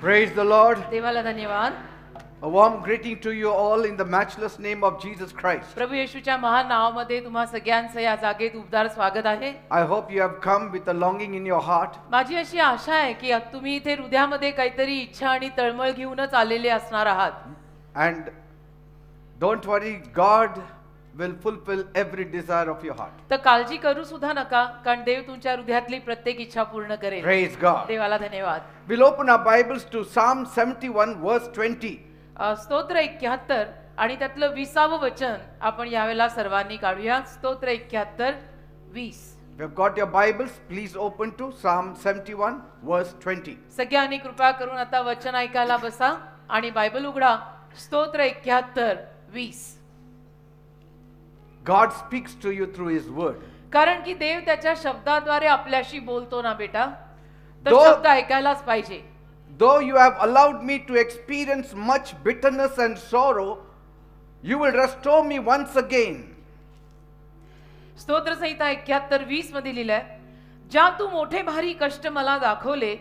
Praise the Lord. देवाला धन्यवाद. A warm greeting to you all in the matchless name of Jesus Christ. प्रभू येशूच्या महान नावामध्ये तुम्हा सगळ्यांचं या जागेत उबदार स्वागत आहे. I hope you have come with a longing in your heart. माझी अशी आशा आहे की तुम्ही इथे हृदयामध्ये काहीतरी इच्छा आणि तळमळ घेऊनच आलेले असणार आहात. And don't worry, God will fulfill every desire of your heart. तर काळजी करू सुद्धा नका, कारण देव तुमच्या हृदयातली प्रत्येक इच्छा पूर्ण करेल. Praise God. देवाला धन्यवाद. We'll open our Bibles to Psalm 71 verse 20. स्तोत्र 71 आणि त्यातलं 20वं वचन आपण यावेळेला सर्वांनी काढूया. स्तोत्र 71 20. If you've got your Bibles, please open to Psalm 71 verse 20. सगळ्यांनी कृपा करून आता वचन ऐकायला बसा आणि बायबल उघडा. स्तोत्र 71 20. God speaks to you through His word. कारण की देव त्याच्या शब्दाद्वारे आपल्याशी बोलतो ना बेटा, तर दो- शब्द ऐकायलाच पाहिजे. Though you have allowed me to experience much bitterness and sorrow, you will restore me once again. स्तोत्र संहिता 71 20 मध्ये लिहिलंय, ज्या तू मोठे भारी कष्ट मला दाखवले,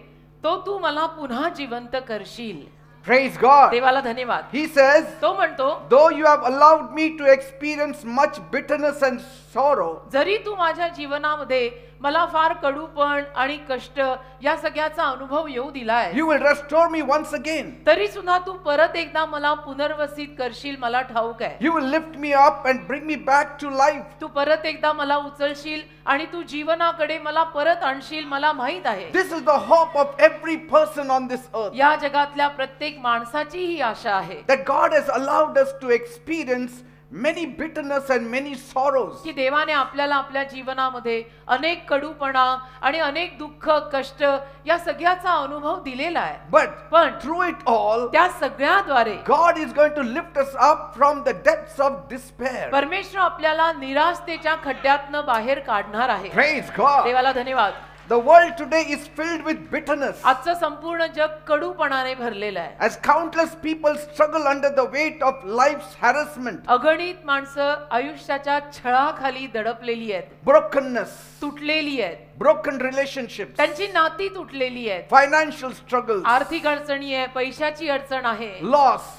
तो तू मला पुन्हा जिवंत करशील. Praise God. देवाला धन्यवाद. He says, तो म्हणतो, though you have allowed me to experience much bitterness and sorrow, जरी तू माझ्या जीवनामध्ये मला फार कडूपण आणि कष्ट या सगळ्याचा अनुभव येऊ दिलाय, you will restore me once again. तरी सुद्धा तू परत एकदा मला पुनर्वसित करशील. मला ठाऊक आहे, You will lift me up and bring me back to life. तू परत एकदा मला उचलशील आणि तू जीवनाकडे मला परत आणशील. मला माहित आहे, This is the hope of every person on this earth. या जगातल्या प्रत्येक माणसाची ही आशा आहे That God has allowed us to experience many bitterness and many sorrows. की देवाने आपल्याला आपल्या जीवनामध्ये अनेक कडूपणा आणि अनेक दुःख कष्ट या सगळ्याचा अनुभव दिलेला आहे. But through it all, त्या सगळ्याद्वारे God is going to lift us up from the depths of despair. परमेश्वर आपल्याला निराशतेच्या खड्ड्यातनं बाहेर काढणार आहे. Praise God. देवाला धन्यवाद. The world today is filled with bitterness. आजचं संपूर्ण जग कडूपणाने भरलेलं आहे. As countless people struggle under the weight of life's harassment, अगणित माणसं आयुष्याच्या छळाखाली दडपलेली आहेत, brokenness, तुटलेली आहेत, broken relationships, त्यांची नाती तुटलेली आहेत, financial struggles, आर्थिक अडचणी आहे, पैशाची अडचण आहे, loss,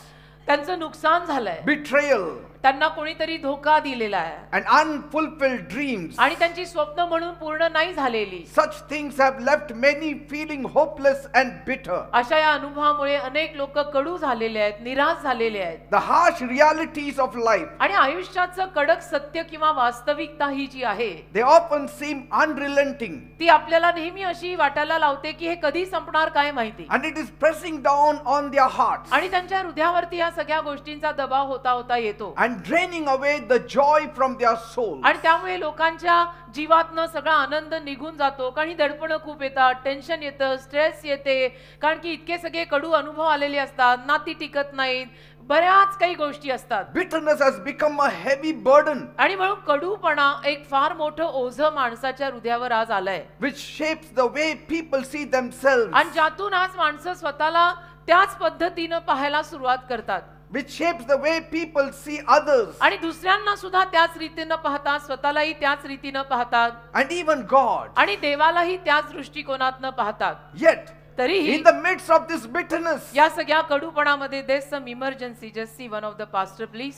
त्यांचं नुकसान झालंय, betrayal, त्यांना कोणीतरी धोका दिलेला आहे and unfulfilled dreams. आणि त्यांची स्वप्न म्हणून पूर्ण नाही झालेली. Such things have left many feeling hopeless and bitter. अशा या अनुभवामुळे अनेक लोक कडू झालेले आहेत, निराश झालेले आहेत. The harsh realities of life, आणि आयुष्याचं कडक सत्य किंवा वास्तविकता ही जी आहे, they often seem unrelenting, ती आपल्याला नेहमी अशी वाटायला लावते की हे कधी संपणार काय माहिती. and it is pressing down on their hearts आणि त्यांच्या हृदयावरती या सगळ्या गोष्टींचा दबाव होता होता येतो and draining away the joy from their souls. आणि त्यामुळे लोकांच्या जीवातनं सगळा आनंद निघून जातो. कारण ही दडपण खूप येतात, टेन्शन येतं, स्ट्रेस येते, कारण की इतके सगळे कडू अनुभव आलेले असतात, नाती टिकत नाहीत, बऱ्याच काही गोष्टी असतात. Bitterness has become a heavy burden आणि म्हणून कडूपणा एक फार मोठं ओझं माणसाच्या हृदयावर आज आलंय, which shapes the way people see themselves, आणि ज्यातून आज माणसं स्वतःला त्याच पद्धतीनं पाहायला सुरुवात करतात, which shapes the way people see others, आणि दुसऱ्यांना सुद्धा त्याच रीतीनं पाहतात, स्वतःलाही त्याच रीतीनं पाहतात, and even God. आणि देवालाही त्याच दृष्टिकोनातनं पाहतात. Yet, तरीही in the midst of this bitterness, या सगळ्या कडूपणामध्ये there's some emergency. Just see one of the pastor please.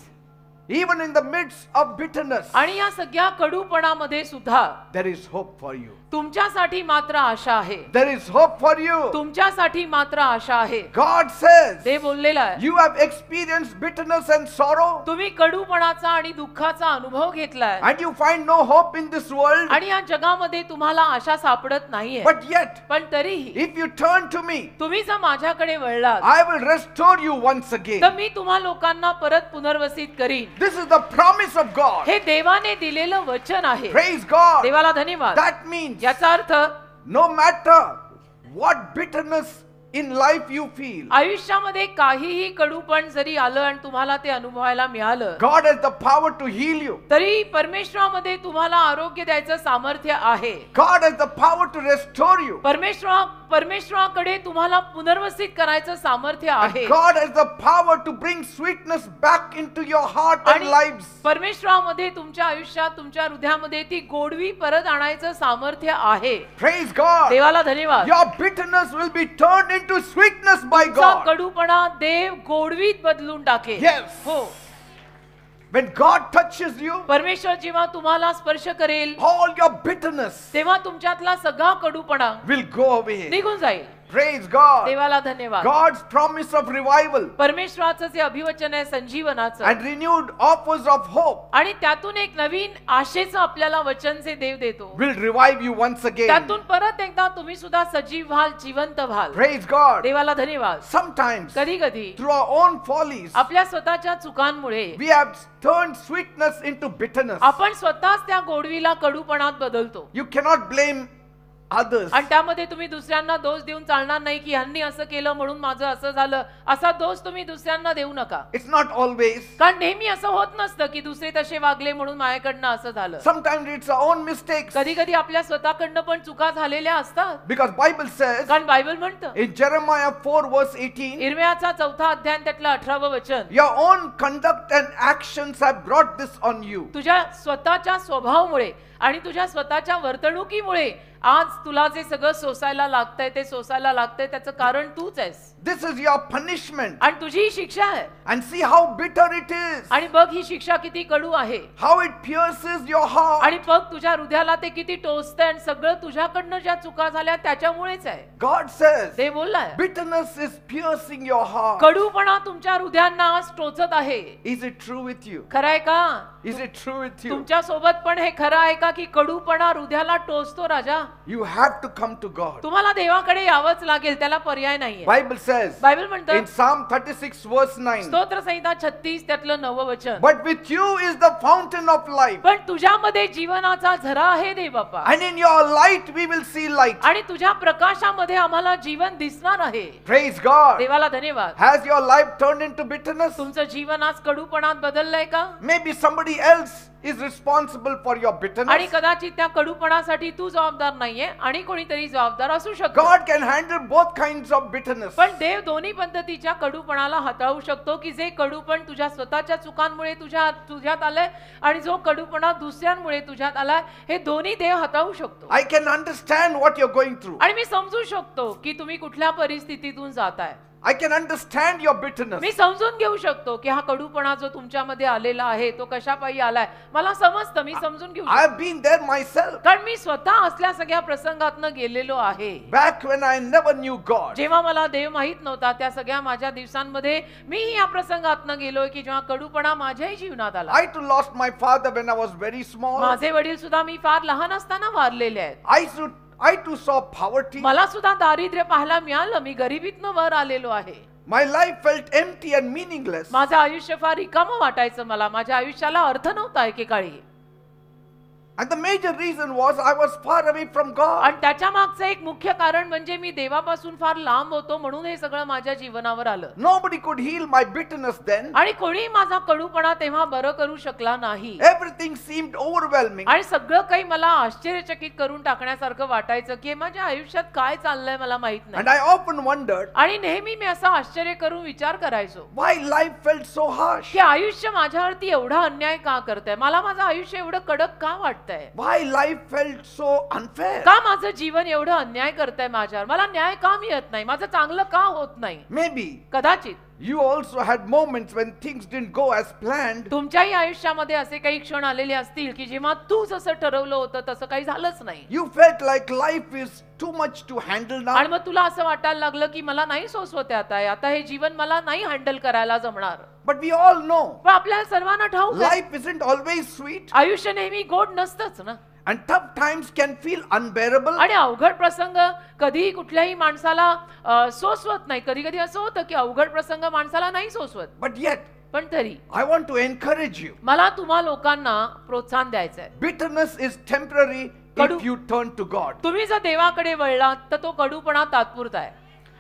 even in the midst of bitterness, आणि या सगळ्या कडूपणामध्ये सुद्धा there is hope for you. तुमच्यासाठी मात्र आशा आहे. There is hope for you. तुमच्यासाठी मात्र आशा आहे. God says, देव बोललेला आहे, you have experienced bitterness and sorrow, तुम्ही कडूपणाचा आणि दुःखाचा अनुभव घेतलाय, and you find no hope in this world. आणि या जगामध्ये तुम्हाला आशा सापडत नाहीये. But yet, पण तरीही if you turn to me, तुम्ही जर माझ्याकडे वळलात, I will restore you once again. तर मी तुम्हा लोकांना परत पुनर्वसित करीन. This is the promise of God. हे देवाने दिलेलं वचन आहे. Praise God. देवाला धन्यवाद. That means याचा अर्थ no matter what bitterness in life you feel, आयुष्यामध्ये काहीही कडूपण जरी आलं आणि तुम्हाला ते अनुभवायला मिळालं, God has the power to heal you. तरी परमेश्वरामध्ये तुम्हाला आरोग्य द्यायचं सामर्थ्य आहे. God has the power to restore you. परमेश्वराकडे तुम्हाला पुनर्वसित करायचं सामर्थ्य आहे. God has the power to bring sweetness back into your heart and आणि lives. परमेश्वरामध्ये तुमच्या आयुष्यात, तुमच्या हृदयामध्ये ती गोडवी परत आणायचं सामर्थ्य आहे. Praise God. देवाला धन्यवाद. Your bitterness will be turned into sweetness by तुमचा God. कडूपणा देव गोडवीत बदलून टाकेल. Yes. हो. When God touches you, परमेश्वर जेव्हा तुम्हाला स्पर्श करेल all your bitterness तेव्हा तुमच्यातला सगळा कडूपणा will go away. निघून जाईल. Praise God. देवाला धन्यवाद. God's promise of revival परमेश्वराचं जे अभिवचन आहे संजीवनाचं and renewed offers of hope आणि त्यातून एक नवीन आशेचं आपल्याला वचन जे देव देतो will revive you once again. त्यातून परत एकदा तुम्ही सुद्धा सजीव व्हाल, जिवंत व्हाल. Praise God. देवाला धन्यवाद. Sometimes कधी कधी through our own follies आपल्या स्वतःच्या चुकांमुळे we have turned sweetness into bitterness. आपण स्वतःच त्या गोडवीला कडूपणात बदलतो. You cannot blame others. आणि त्यामध्ये तुम्ही दुसऱ्यांना दोष देऊन चालणार नाही की ह्यांनी असं केलं म्हणून माझं असं झालं, असा दोष तुम्ही दुसऱ्यांना देऊ नका. It's not always. कारण नेहमी असं होत नसतं की दुसरे तसे वागले म्हणून माझ्याकडनं असं झालं. Sometimes it's our own mistakes. कधी कधी आपल्या स्वतःकडनं पण चुका झालेल्या असतात. Because Bible says कारण बायबल म्हणतं in Jeremiah 4 verse 18, इर्म्याचा 4 अध्याय त्यातलं 18 वचन, your own conduct and actions have brought this on you. तुझ्या स्वतःच्या स्वभावामुळे आणि तुझ्या स्वतःच्या वर्तणुकीमुळे आज तुला जे सगळं सोसायला लागतंय ते सोसायला लागतंय त्याचं कारण तूच आहेस. This is your punishment. आणि तुझी ही शिक्षा आहे. And see how bitter it is. आणि बघ ही शिक्षा किती कडू आहे. How it pierces your heart. आणि बघ तुझ्या हृदयाला ते किती टोचतंय आणि सगळं तुझ्याकडनं ज्या चुका झाल्या त्याच्यामुळेच आहे. God says ते बोललाय bitterness is piercing your heart. कडूपणा तुमच्या हृदयांना आज टोचत आहे. Is it true with you? खरं आहे का? Is it true with you? तुमच्या सोबत पण हे खरं आहे का की कडूपणा हृदयाला टोचतो राजा? You have to come to God. तुम्हाला देवाकडे यावंच लागेल, त्याला पर्याय नाहीये. Bible says बायबल म्हणतं in Psalm 36 verse 9, स्तोत्र संहिता 36 त्यातलं 9 वचन, but with you is the fountain of life, पण तुझ्यामध्ये जीवनाचा झरा आहे देव बापा. and in your light we will see light. आणि तुझ्या प्रकाशामध्ये आम्हाला जीवन दिसणार आहे. Praise God. देवाला धन्यवाद. Has your life turned into bitterness? तुमचं जीवन आज कडूपणात बदललंय का? Maybe somebody else is responsible for your आणि bitterness. कदाचित त्या कडूपणासाठी तू जबाबदार नाहीये आणि कोणीतरी जबाबदार असू शकतो. God can handle both kinds of bitterness. पण देव दोन्ही पद्धतीच्या कडूपणाला हाताळू शकतो की जे कडूपण तुझ्या स्वतःच्या चुकांमुळे तुझ्यात आलंय आणि जो कडूपणा दुसऱ्यांमुळे तुझ्यात आलाय, हे दोन्ही देव हाताळू शकतो. I can understand what you're going through. आणि मी समजू शकतो की तुम्ही कुठल्या परिस्थितीतून जाताय. I can understand your bitterness. मी समजून घेऊ शकतो की हा कडूपणा जो तुमच्यामध्ये आलेला आहे तो कशापायी आलाय. मला समजतं, मी समजून घेऊ I शकतो. have been there myself. कारण मी स्वतः असल्या सगळ्या प्रसंगातनं गेलेलो आहे. Back when I never knew God. जेव्हा मला देव माहित नव्हता त्या सगळ्या माझ्या दिवसांमध्ये मीही या प्रसंगातनं गेलोय की जेव्हा कडूपणा माझ्याही जीवनात आला. I too lost my father when I was very small. माझे वडील सुद्धा मी फार लहान असताना वारलेले आहेत. I too saw poverty. मला सुद्धा दारिद्र्य पाहायला मिळालं. मी गरिबीतनं वर आलेलो आहे. My life felt empty and meaningless. माझं आयुष्य फार रिकामं वाटायचं मला. माझ्या आयुष्याला अर्थ नव्हता एकेकाळी. And the major reason was I was far away from God. आणि त्याच्या मागचं एक मुख्य कारण म्हणजे मी देवापासून फार लांब होतो म्हणून हे सगळं माझ्या जीवनावर आलं. Nobody could heal my bitterness then. आणि कोणी माझा कडूपणा तेव्हा बरं करू शकला नाही. Everything seemed overwhelming. आणि सगळं काही मला आश्चर्यचकित करून टाकण्यासारखं वाटायचं की माझ्या आयुष्यात काय चाललंय मला माहित नाही. And I often wondered आणि नेहमी मी असं आश्चर्य करून विचार करायचो why life felt so harsh. की आयुष्य माझ्यावरती एवढा अन्याय का करतंय. मला माझं आयुष्य एवढं कडक का वाटतंय. Why life felt so unfair. का माझं जीवन एवढं अन्याय करतंय माझ्यावर. मला न्याय का मिळत नाही. माझं चांगलं का होत नाही. Maybe कदाचित you also had moments when things didn't go as planned. तुमच्याही आयुष्यामध्ये असे काही क्षण आलेले असतील की जेव्हा तू जसं ठरवलं होतं तसं काही झालंच नाही. You felt like life is too much to handle now. आणि मग तुला असं वाटायला लागलं की मला नाही सोसवते आता हे जीवन मला नाही हँडल करायला जमणार. But we all know पण आपल्याला सर्वांना ठाऊक आहे life isn't always sweet. आयुष्य नेहमी गोड नसतंच ना. And tough times can feel unbearable. आणि अवघड प्रसंग कधीही कुठल्याही माणसाला सोसवत नाही. कधी कधी असं होतं की अवघड प्रसंग माणसाला नाही सोसवत. But yet पण तरी I want to encourage you. मला तुम्हा लोकांना प्रोत्साहन द्यायचंय. Bitterness is temporary Kadu. if you turn to God. तुम्ही जर देवाकडे वळलात तर तो कडूपणा तात्पुरता आहे.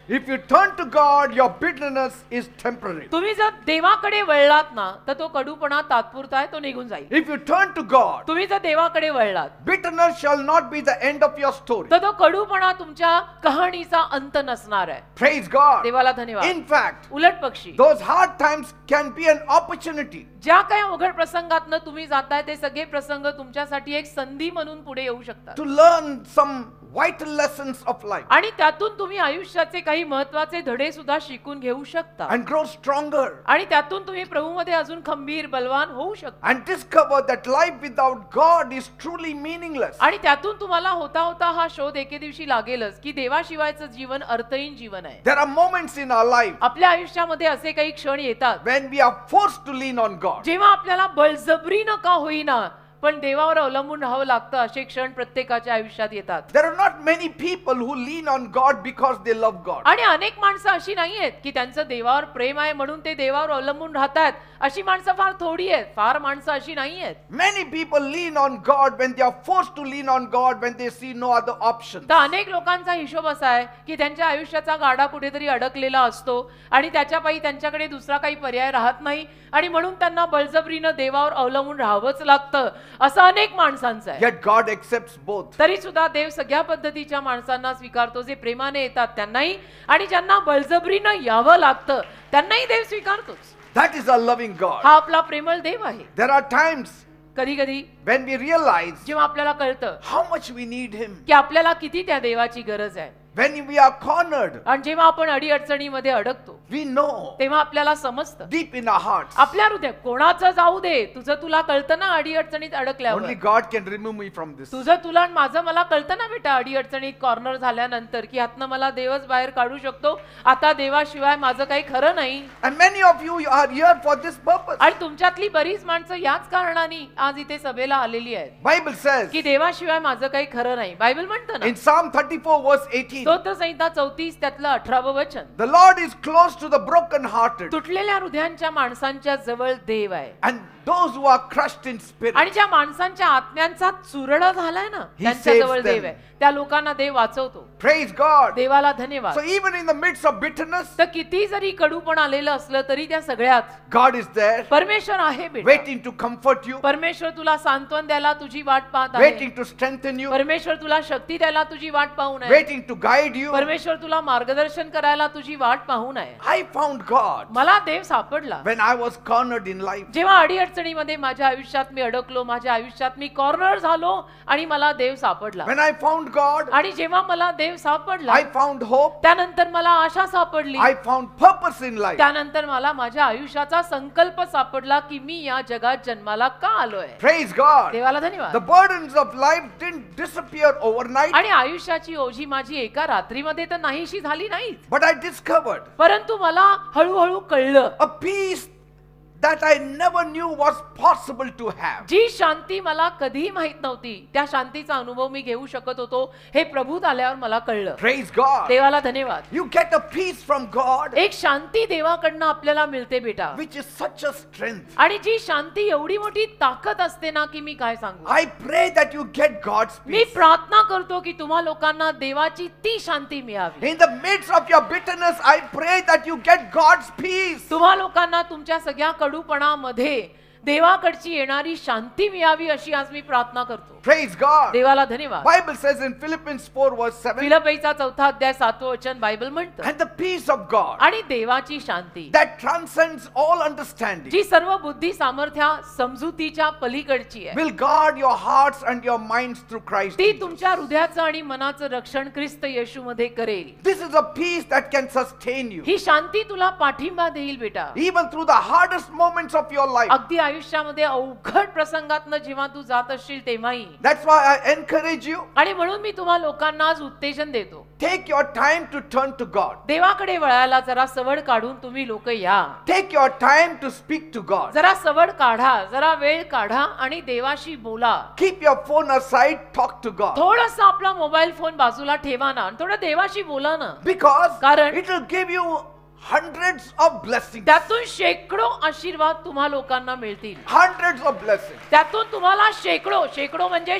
If you turn to God, your bitterness is temporary. तुम्ही जर देवाकडे वळलात ना तर तो कडूपणा तात्पुरता आहे, तो निघून जाईल. If you turn to God, तुम्ही जर देवाकडे वळलात bitterness shall not be the end of your story. तर तो कडूपणा तुमच्या कहाणीचा अंत नसणार आहे. Praise God. देवाला धन्यवाद. In fact, उलट पक्षी those hard times can be an opportunity ज्या काही अवघड प्रसंगातनं तुम्ही जाताय ते सगळे प्रसंग तुमच्यासाठी एक संधी म्हणून पुढे येऊ शकतात. to learn some vital lessons of life आणि त्यातून तुम्ही आयुष्याचे काही महत्त्वाचे धडे सुद्धा शिकून घेऊ शकता and grow stronger आणि त्यातून तुम्ही प्रभूमध्ये अजून खंबीर बलवान होऊ शकता and discover that life without God is truly meaningless. आणि त्यातून तुम्हाला होता होता हा शोध एके दिवशी लागेलच की देवाशिवायचं जीवन अर्थहीन जीवन आहे. There are moments in our life आपल्या आयुष्यामध्ये असे काही क्षण येतात when we are forced to lean on God. जेव्हा आपल्याला बळजबरीनं का होईना पण देवावर अवलंबून राहावं लागतं. असे क्षण प्रत्येकाच्या आयुष्यात येतात. There are not many people who lean on God because they love God. आणि अनेक माणसं अशी नाही आहेत की त्यांचं देवावर प्रेम आहे म्हणून ते देवावर अवलंबून राहतात. अशी माणसं फार थोडी आहेत. फार माणसं अशी नाही आहेत. Many people lean on God when they are forced to lean on God when they see no other option. तर अनेक लोकांचा हिशोब असा आहे की त्यांच्या आयुष्याचा गाडा कुठेतरी अडकलेला असतो आणि त्याच्यापायी त्यांच्याकडे दुसरा काही पर्याय राहत नाही आणि म्हणून त्यांना बळजबरीनं देवावर अवलंबून राहावंच लागतं. असं अनेक माणसांचं आहे. Yet God accepts both. तरी सुद्धा देव सगळ्या पद्धतीच्या माणसांना स्वीकारतो. जे प्रेमाने येतात त्यांनाही आणि ज्यांना बळजबरीनं यावं लागतं त्यांनाही देव स्वीकारतोच. That is our loving God. हा आपला प्रेमळ देव आहे. There are times कधी कधी when we realize जेव्हा आपल्याला कळतं how much we need Him. की आपल्याला किती त्या देवाची गरज आहे When we are cornered, आणि जेव्हा आपण अडीअडचणीमध्ये अडकतो we know तेव्हा आपल्याला समजतं deep in our hearts आपल्या हृदयात कोणाचं जाऊ दे तुझं तुला कळतं ना अडीअडचणीत only अडकल्यावर God can remove me from this. तुझं तुला आणि माझं मला कळतं ना बेटा अडीअडचणीत कॉर्नर झाल्यानंतर की यातनं मला देवच बाहेर काढू शकतो. आता देवाशिवाय माझं काही खरं नाही. And many of you are here for this purpose. आणि तुमच्यातली बरीच माणसं याच कारणाने आज इथे सभेला आलेली आहेत Bible says की देवाशिवाय माझं काही खरं नाही. बायबल म्हणतं ना in Psalm 34 verse 18, स्तोत्र संहिता 34 त्यातलं 18वं वचन the Lord is close to the broken-hearted तुटलेल्या हृदयांच्या माणसांच्या जवळ देव आहे and those who are crushed in spirit. आणि ज्या माणसांच्या आत्म्यांचा चुरडा झालाय ना त्यांच्या saves जवळ them. देव आहे. त्या लोकांना देव वाचवतो. Praise God. देवाला धन्यवाद. So even in the midst of bitterness, तर किती जरी कडूपण आलेलं असलं तरी त्या सगळ्यात God is there परमेश्वर आहे बेटा. waiting to comfort you, परमेश्वर तुला सांत्वन द्यायला तुझी वाट पाहत आहे. waiting to strengthen you, परमेश्वर तुला शक्ती द्यायला तुझी वाट पाहून आहे. waiting to guide you. परमेश्वर तुला मार्गदर्शन करायला तुझी वाट पाहून आहे. I found God मला देव सापडला when I was cornered in life. जेव्हा अडीअडचणीमध्ये माझ्या आयुष्यात मी अडकलो. माझ्या आयुष्यात मी कॉर्नर झालो आणि मला देव सापडला. When I found God, आणि जेव्हा मला देव सापडला I found hope. त्यानंतर मला आशा सापडली. I found purpose in life. त्यानंतर मला माझ्या आयुष्याचा संकल्प सापडला की मी या जगात जन्माला का आलोय. Praise God. देवाला धन्यवाद. The burdens of life didn't disappear overnight, आणि आयुष्याची ओझी माझी एका रात्रीमध्ये तर नाहीशी झाली नाही but I discovered परंतु मला हळूहळू कळलं a peace that I never knew was possible to have. जी शांती मला कधीही माहित नव्हती त्या शांतीचा अनुभव मी घेऊ शकत होतो हे प्रभूत आल्यावर मला कळलं. Praise God. देवाला धन्यवाद. You get a peace from God एक शांती देवाकडनं आपल्याला मिळते बेटा which is such a strength. आणि जी शांती एवढी मोठी ताकद असते ना की मी काय सांगू. I pray that you get God's me peace. प्रार्थना करतो की तुम्हा लोकांना देवाची ती शांती मिळावी. In the midst of your bitterness, I pray that you get God's peace. तुम्हा लोकांना तुमच्या सगळ्या कडूपणामध्ये देवाकडची येणारी शांती मिळावी अशी आज मी प्रार्थना करतो. Praise God. देवाला धन्यवाद. Bible says in Philippians 4 verse 7, फिलिप्पीचा 4 अध्याय 7 वचन बायबल म्हणतं and the peace of God आणि देवाची शांती that transcends all understanding जी सर्व बुद्धी सामर्थ्या समजुतीच्या पलीकडची आहे will guard your hearts and your minds through Christ ती Jesus. तुमच्या हृदयाचं आणि मनाचं रक्षण ख्रिस्त येशूमध्ये करेल. This is a peace that can sustain you ही शांती तुला पाठिंबा देईल बेटा. even through the hardest moments of your life. अगदी आयुष्यामध्ये अवघड प्रसंगातनं जेव्हा तू जात असशील तेव्हाही. That's why I encourage you, आणि म्हणून मी तुम्हा लोकांना आज उत्तेजन देतो. take your time to turn to God. देवाकडे वळायला जरा सवड काढून तुम्ही लोक या. Take your time to speak to God. जरा सवड काढा, जरा वेळ काढा आणि देवाशी बोला. Keep your phone aside, talk to God. थोडंसं आपला मोबाईल फोन बाजूला ठेवा ना आणि थोडं देवाशी बोला ना. Because कारण it will give you hundreds of blessings. त्यातून शेकडो आशीर्वाद तुम्हा लोकांना मिळतील. Hundreds of blessings. त्यातून तुम्हाला शेकडो म्हणजे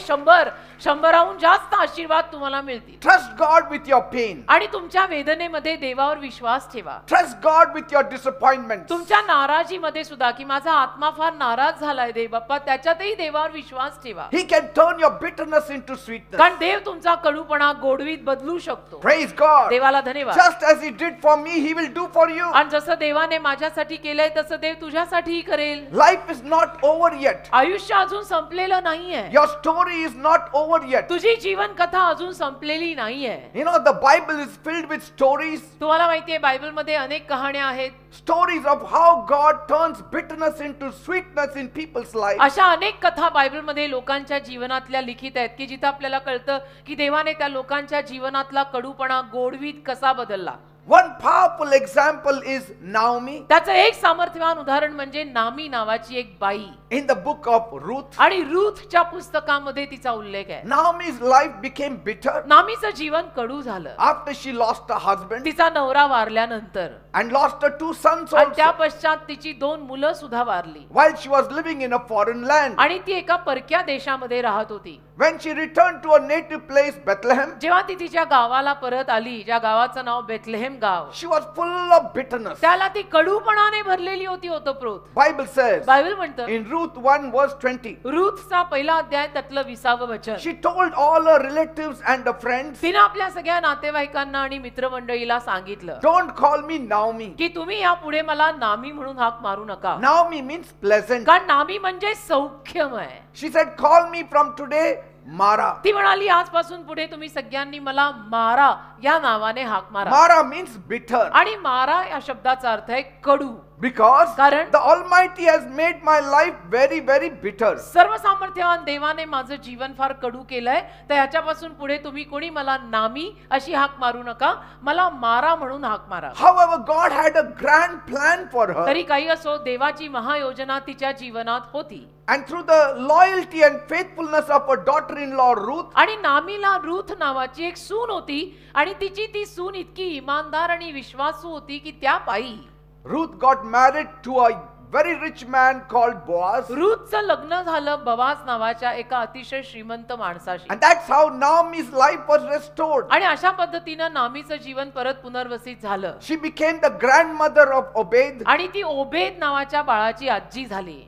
100हून जास्त आशीर्वाद तुम्हाला मिळतील. Trust God with your pain. आणि तुमच्या वेदनेमध्ये देवावर विश्वास ठेवा. Trust God with your disappointments. तुमच्या नाराजीमध्ये सुद्धा की माझा आत्मा फार नाराज झालाय देव बाप्पा त्याच्यातही देवावर विश्वास ठेवा. He can turn your bitterness into sweetness. कारण देव तुमचा कडूपणा गोडवीत बदलू शकतो. Praise God. देवाला धन्यवाद. Just as He did for me, He will do for for you. आणि जसं देवाने माझ्यासाठी केलंय तसं देव तुझ्यासाठीही करेल. Life is not over yet. आयुष्य अजून संपलेलं नाहीये. Your story is not over yet. तुझी जीवन कथा अजून संपलेली नाहीये. You know, the Bible is filled with stories. तुम्हाला माहितीये बायबल मध्ये अनेक कहाण्या आहेत. Stories of how God turns bitterness into sweetness in people's lives. अशा अनेक कथा बायबल मध्ये लोकांच्या जीवनातल्या लिखित आहेत की जिथे आपल्याला कळतं की देवाने त्या लोकांच्या जीवनातला कडूपणा गोडवीत कसा बदलला. One powerful example is Naomi त्याचं एक सामर्थ्यवान उदाहरण म्हणजे नामी नावाची एक बाई. in the book of Ruth. आणि रूथच्या पुस्तकामध्ये तिचा उल्लेख आहे. Naomi's life became bitter नामीचं जीवन कडू झालं after she lost her husband तिचा नवरा वारल्यानंतर. and lost her 2 sons आणि त्या also पश्चात तिची 2 मुलं सुद्धा Warli. while she was living in a foreign land. आणि ती एका परक्या देशामध्ये राहत होती. When she returned to her native place, Bethlehem, जेव्हा ती तिच्या गावाला परत आली, ज्या गावाचं नाव बेथलेहेम गाव, she was full of bitterness. त्याला ती कडूपणाने भरलेली होती ओतप्रोत. Bible says बायबल म्हणतं in Ruth 1 verse 20, रूथचा पहिला अध्याय त्यातलं 20वं वचन. she told all her relatives and her friends, तिने आपल्या सगळ्या नातेवाईकांना आणि मित्रमंडळीला सांगितलं don't call me Naomi. की तुम्ही यापुढे मला नामी म्हणून हाक मारू नका. Naomi means pleasant. कारण नामी म्हणजे सौख्यमय. She said, call me from today Mara. ती म्हणाली आजपासून पुढे तुम्ही सगळ्यांनी मला मारा या नावाने हाक मारा. Mara means bitter. आणि मारा या शब्दाचा अर्थ आहे कडू. Because कारण the Almighty has made my life very, very bitter. सर्वसामर्थ्यवान देवाने माझं जीवन फार कडू केलंय, तर ह्याच्यापासून पुढे तुम्ही कोणी मला नामी अशी हाक मारू नका, मला मारा म्हणून हाक मारा. However, God had a grand plan for her. तरी काही असो देवाची महायोजना तिच्या जीवनात होती. And through the loyalty and faithfulness of her daughter-in-law Ruth, आणि नामीला रूथ नावाची एक सून होती आणि तिची ती सून इतकी इमानदार आणि विश्वासू होती की त्या पायी Ruth got married to a very rich man called Boaz. रूथचं लग्न झालं बोआज नावाच्या एका अतिशय श्रीमंत माणसाशी. And that's how Naomi's life was restored. आणि अशा पद्धतीनं नामीचं जीवन परत पुनर्वसित झालं. She became the grandmother of Obed, आणि ती ओबेद नावाच्या बाळाची आजी झाली.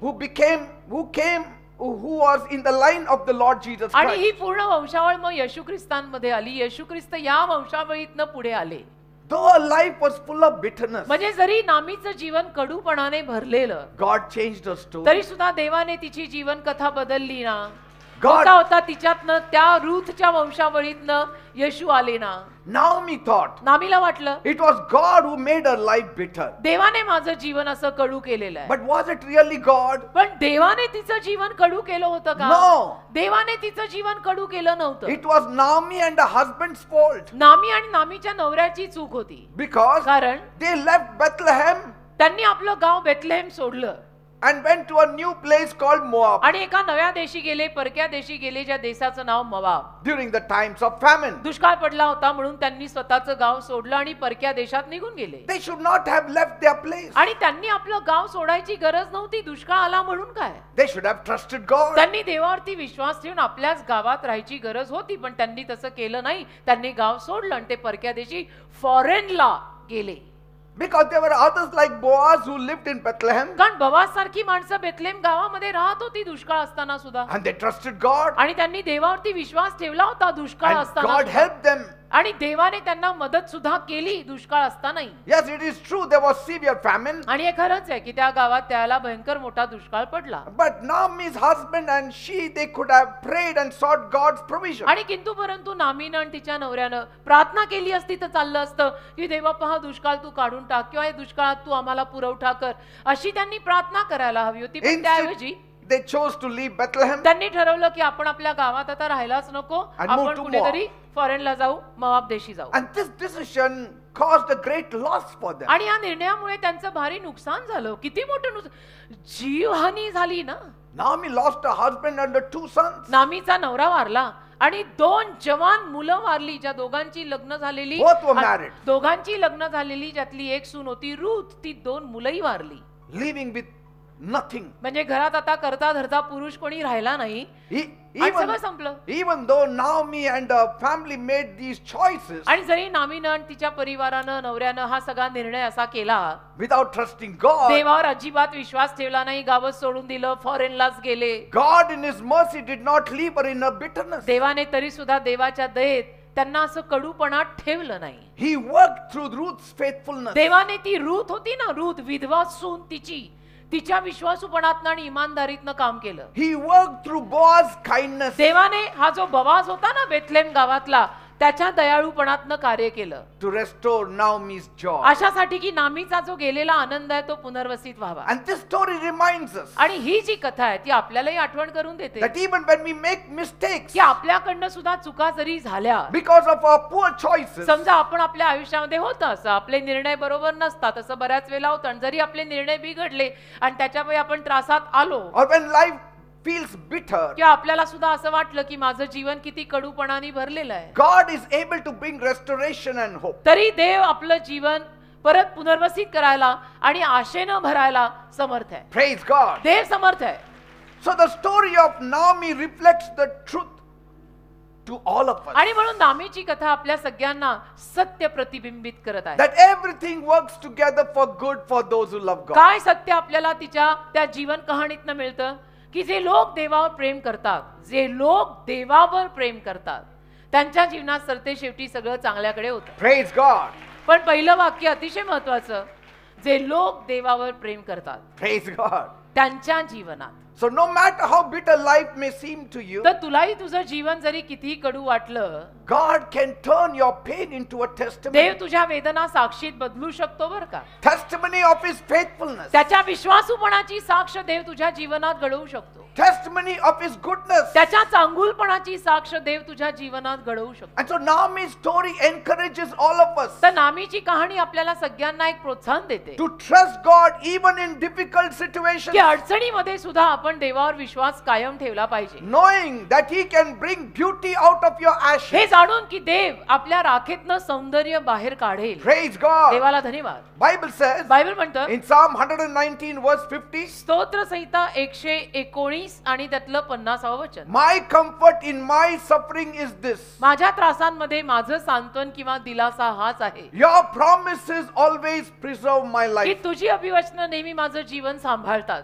who was in the line of the Lord Jesus आणि ही Christ. पूर्ण वंशावळ मग येशू ख्रिस्तांमध्ये आली. येशू ख्रिस्त या वंशावळीतनं पुढे आले. Though her life was full of bitterness, म्हणजे जरी नामीचं जीवन कडूपणाने भरलेलं God changed her story. तरी सुद्धा देवाने तिची जीवन कथा बदलली ना. God- होता तिच्यातनं त्या रूथच्या वंशावळीतनं येशू आले ना. Naomi thought नामीला वाटलं it was God who made her life bitter. देवाने माझं जीवन असं कडू केलेलं आहे. But was it really God? पण देवाने तिचं जीवन कडू केलं होतं का? No. देवाने तिचं जीवन कडू केलं नव्हतं. It was Naomi and her husband's fault. नामी आणि नामीच्या नवऱ्याची चूक होती. Because कारण they left Bethlehem त्यांनी आपलं गाव बेथलेहेम सोडलं and went to a new place called Moab आणि एका नव्या देशी गेले, परक्या देशी गेले, ज्या देशाचं नाव Moab. during the times of famine. दुष्काळ पडला होता म्हणून त्यांनी स्वतःचं गाव सोडलं आणि परक्या देशात निघून गेले. They should not have left their place. आणि त्यांनी आपलं गाव सोडायची गरज नव्हती. दुष्काळ आला म्हणून काय? They should have trusted God. त्यांनी देवावरती विश्वास ठेवून आपल्याच गावात राहायची गरज होती, पण त्यांनी तसं केलं नाही. त्यांनी गाव सोडलं आणि ते परक्या देशी फॉरेनला गेले. Because there were others like Boaz who lived in Bethlehem कारण बोआज सारखी माणसं बेथलेहेम गावामध्ये राहत होती दुष्काळ असताना सुद्धा. and they trusted God आणि त्यांनी देवावरती विश्वास ठेवला होता दुष्काळ and असताना God सुद्धा. helped them. आणि देवाने त्यांना मदत सुद्धा केली दुष्काळ असतानाही. Yes, it is true there was severe famine. आणि हे खरंच आहे की त्या गावात त्याला भयंकर मोठा दुष्काळ पडला. But Naomi's husband and she, they could have prayed and sought God's provision. आणि किंतु परंतु नामीनं आणि तिच्या नवऱ्यानं प्रार्थना केली असती तर चाललं असतं की देवा पहा दुष्काळ तू काढून टाक किंवा या दुष्काळात तू आम्हाला पुरवठा कर, अशी त्यांनी प्रार्थना करायला हवी होती. पण त्याऐवजी Instead, they chose to leave Bethlehem त्यांनी ठरवलं की आपण आपल्या गावात आता राहायलाच नको, And move आपण to कुठेतरी फॉरेनला जाऊ, मोआब देशी जाऊ. and this decision caused a great loss for them. आणि या निर्णयामुळे त्यांचं भारी नुकसान झालं. किती मोठं नुकसान, जीवहानी झाली ना. Naomi lost her husband and her 2 sons. नामीचा नवरा वारला आणि 2 जवान मुलं वारली, ज्या दोघांची लग्न झालेली, Both were married. दोघांची लग्न झालेली, ज्यातली एक सून होती रूथ, ती 2 मुलंही वारली. Leaving with nothing. म्हणजे घरात आता करता धरता पुरुष कोणी राहिला नाही. आणि सगळं संपलं. Even though Naomi and her family made these choices आणि जरी नामीनं आणि तिच्या परिवारानं नवऱ्यानं हा सगळा निर्णय असा केला, without trusting God, देवावर अजिबात विश्वास ठेवला नाही, गावच सोडून दिलं, फॉरेनलाच गेले. God in His mercy did not leave her in her bitterness. देवाने तरी सुद्धा देवाच्या दयेत त्यांना असं कडूपणात ठेवलं नाही. He worked through Ruth's faithfulness. देवाने ती रूथ होती ना, रूथ विधवा सून तिच्या विश्वासूपणातनं आणि इमानदारीतनं काम केलं. He worked through Boaz's kindness. देवाने हा जो बोआज होता ना बेथलेम गावातला, त्याच्या दयाळूपणातनं कार्य केलं To restore Naomi's joy. अशासाठी की नामीचा जो गेलेला आनंद आहे तो पुनर्वसित व्हावा. And this story reminds us आणि ही जी कथा आहे ती आपल्यालाही आठवण करून देते that even when we make mistakes की आपल्याकडनं सुद्धा चुका जरी झाल्या, because of our poor choices, समजा आपण आपल्या आयुष्यामध्ये होतं असं आपले निर्णय बरोबर नसतात, असं बऱ्याच वेळेला होतं, आणि जरी आपले निर्णय बिघडले आणि त्याच्यामुळे आपण त्रासात आलो, or when life feels bitter, किंवा आपल्याला सुद्धा असं वाटलं की माझं जीवन किती कडूपणाने भरलेलं आहे, God is able to bring restoration and hope. तरी देव आपलं जीवन परत पुनर्वसित करायला आणि आशेनं भरायला समर्थ आहे. Praise God. देव समर्थ आहे. So the story of Naomi reflects the truth to all of us, आणि म्हणून नामीची कथा आपल्या सगळ्यांना सत्य प्रतिबिंबित करत आहे. that everything works together for good for those who love God. काय सत्य आपल्याला तिच्या त्या जीवन कहाणीतनं मिळतं की जे लोक देवावर प्रेम करतात, जे लोक देवावर प्रेम करतात, त्यांच्या जीवनात सरते शेवटी सगळं चांगल्याकडे होतं. Praise God. पण पहिलं वाक्य अतिशय महत्वाचं, जे लोक देवावर प्रेम करतात Praise God. त्यांच्या जीवनात. So no matter how bitter life may seem to you, तर तुलाही तुझं जीवन जरी कितीही कडू वाटलं, God can turn your pain into a testimony. देव तुझ्या वेदना साक्षीत बदलू शकतो बरं का. Testimony of His faithfulness. त्याच्या विश्वासूपणाची साक्ष देव तुझ्या जीवनात घडवू शकतो. Testimony of His goodness. त्याच्या चांगुलपणाची साक्ष देव तुझ्या जीवनात घडवू शकतो. And so Naomi's story encourages all of us तर नामीची कहाणी आपल्याला सगळ्यांना एक प्रोत्साहन देते to trust God even in difficult situations, की अडचणीमध्ये सुद्धा आपण देवावर विश्वास कायम ठेवला पाहिजे, knowing that He can bring beauty out of your ashes. हे जाणून की देव आपल्या राखेतनं सौंदर्य बाहेर काढेल. Praise God. देवाला धन्यवाद. Bible says बायबल म्हणतं in Psalm 119 verse 50, स्तोत्र संहिता 119 आणि त्यातलं 50व वचन, my comfort in my suffering is this, माझ्या त्रासांमध्ये माझं सांत्वन किंवा दिलासा हाच आहे your promises always preserve my की life. तुझी अभिवचनं नेहमी माझं जीवन सांभाळतात.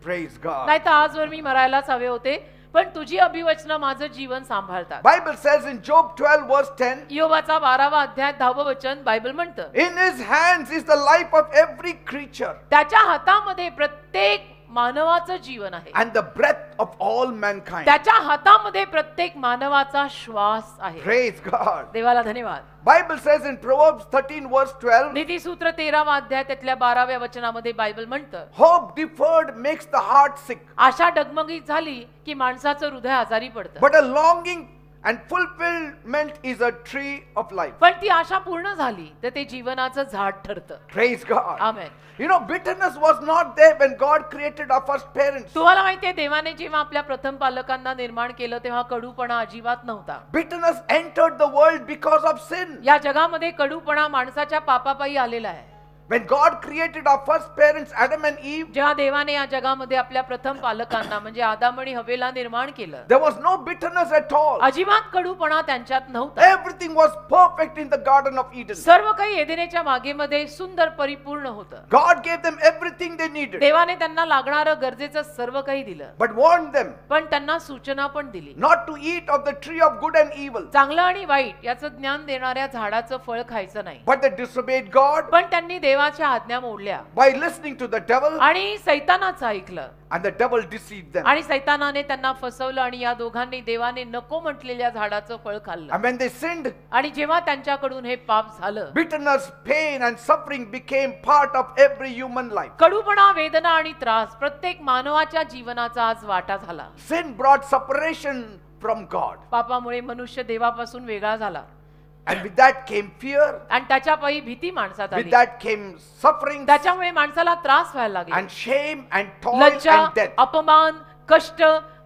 Praise God. नाही तर आजवर मी मरायलाच हवे होते, पण तुझी अभिवचनं माझं जीवन सांभाळतात. Bible says in Job 12 verse 10, योबाचा 12वा अध्याय 10वं वचन बायबल म्हणतं, in His hands is the life of every creature त्याच्या हातामध्ये प्रत्येक मानवाचं जीवन आहे, and the breath of all mankind. त्याच्या हातामध्ये प्रत्येक मानवाचा श्वास आहे. Praise God. देवाला धन्यवाद. Bible says in Proverbs 13 verse 12, नीतिसूत्र 13वा अध्याय त्यातल्या 12व्या वचनामध्ये बायबल म्हणतं, hope deferred makes the heart sick, आशा डगमगीत झाली की माणसाचं हृदय आजारी पडतं, but a longing and fulfillment is a tree of life. पण ती आशा पूर्ण झाली तर ते जीवनाचं झाड ठरतं. Praise God. Amen. You know, bitterness was not there when God created our first parents. तुम्हाला माहितीये देवाने जेव्हा आपल्या प्रथम पालकांना निर्माण केलं तेव्हा कडूपणा अजिबात नव्हता. Bitterness entered the world because of sin. या जगामध्ये कडूपणा माणसाच्या पापापायी आलेला आहे. When God created our first parents, Adam and Eve, जेव्हा देवाने या जगामध्ये आपल्या प्रथम पालकांना म्हणजे आदम आणि हवेला निर्माण केलं, there was no bitterness at all. अजिबात कडूपणा त्यांच्यात नव्हता. Everything was perfect in the Garden of Eden. सर्व काही एदेनेच्या बागेमध्ये सुंदर परिपूर्ण होतं. God gave them everything they needed, देवाने त्यांना लागणारं गरजेचं सर्व काही दिलं, but warned them पण त्यांना सूचना पण दिली, not to eat of the tree of good and evil. चांगलं आणि वाईट याचं ज्ञान देणाऱ्या झाडाचं फळ खायचं नाही. But they disobeyed God पण त्यांनी देवाच्या आज्ञा मोडल्या by listening to the devil, आणि सैतानाचं ऐकलं, and the devil deceived them. आणि सैतानाने त्यांना फसवलं आणि या दोघांनी देवाने नको म्हटलेल्या झाडाचं फळ खाल्लं. And when they sinned, आणि जेव्हा त्यांच्याकडून हे पाप झालं, bitterness, pain, and suffering became part of every human life. कडूपणा, वेदना आणि त्रास प्रत्येक मानवाच्या जीवनाचा आज वाटा झाला. Sin brought separation from God, पापामुळे मनुष्य देवापासून वेगळा झाला, and with that came fear, आणि त्याच्या पायी भीती माणसात with आली, that came suffering, त्याच्यामुळे माणसाला त्रास व्हायला लागला, and shame, and toil, Lajja, and death. अपमान, कष्ट,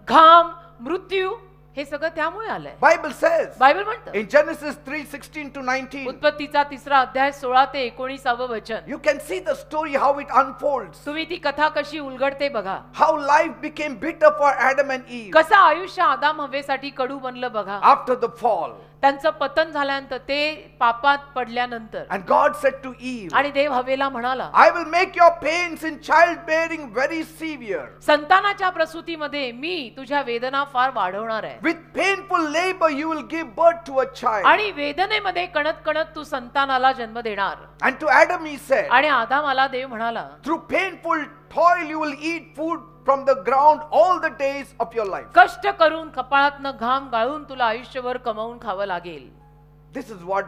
घाम, मृत्यू हे सगळं त्यामुळे आलंय. Bible says बायबल म्हणतं in Genesis 3:16 to 19, उत्पत्तीचा 3रा अध्याय 16 ते 19व वचन, you can see the story how it unfolds, तुम्ही ती कथा कशी उलगडते बघा. how life became bitter for Adam and Eve कसं आयुष्य आदाम हवेसाठी कडू बनलं बघा. after the fall. त्यांचं पतन झाल्यानंतर ते पापात पडल्यानंतर And God said to Eve, आणि देव हवेला म्हणाला, I will make your pains in childbearing very severe. संतानाच्या प्रसूतीमध्ये मी तुझ्या वेदना फार वाढवणार आहे With painful labor you will give birth to a child. आणि वेदनेमध्ये कणत कणत तू संतानाला जन्म देणार. And to Adam he said, आणि आदामाला देव म्हणाला, through painful toil you will eat food from the ground all the days of your life. कष्ट करून कपाळातनं घाम गाळून तुला आयुष्यभर कमावून खावं लागेल. This is what